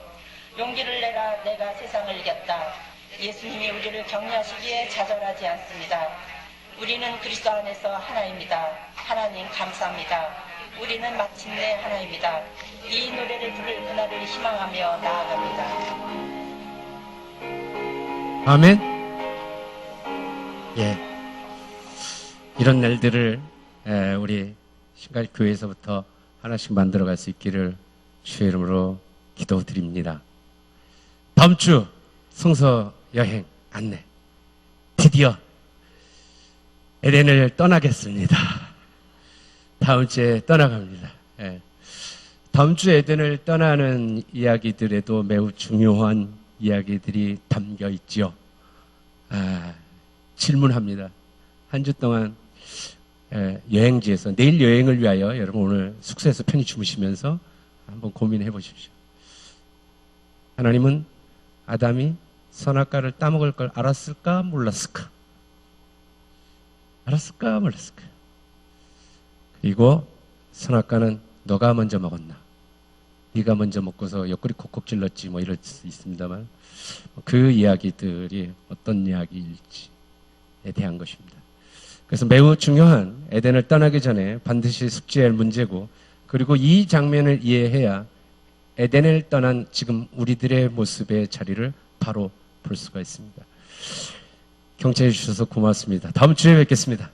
용기를 내라 내가 세상을 이겼다. 예수님이 우리를 격려하시기에 좌절하지 않습니다. 우리는 그리스도 안에서 하나입니다. 하나님 감사합니다. 우리는 마침내 하나입니다. 이 노래를 부를 그날을 희망하며 나아갑니다. 아멘. 예. 이런 날들을 우리 신갈교회에서부터 하나씩 만들어갈 수 있기를 주의 이름으로 기도드립니다. 다음 주 성서 여행 안내. 드디어 에덴을 떠나겠습니다. 다음 주에 떠나갑니다. 예. 다음 주 에덴을 떠나는 이야기들에도 매우 중요한 이야기들이 담겨 있지요. 질문합니다. 한 주 동안 여행지에서 내일 여행을 위하여 여러분 오늘 숙소에서 편히 주무시면서 한번 고민해 보십시오. 하나님은 아담이 선악과를 따먹을 걸 알았을까 몰랐을까? 알았을까 몰랐을까? 그리고 선악과는 너가 먼저 먹었나? 네가 먼저 먹고서 옆구리 콕콕 찔렀지 뭐 이럴 수 있습니다만 그 이야기들이 어떤 이야기일지에 대한 것입니다. 그래서 매우 중요한 에덴을 떠나기 전에 반드시 숙지해야 할 문제고 그리고 이 장면을 이해해야 에덴을 떠난 지금 우리들의 모습의 자리를 바로 볼 수가 있습니다. 경청해 주셔서 고맙습니다. 다음 주에 뵙겠습니다.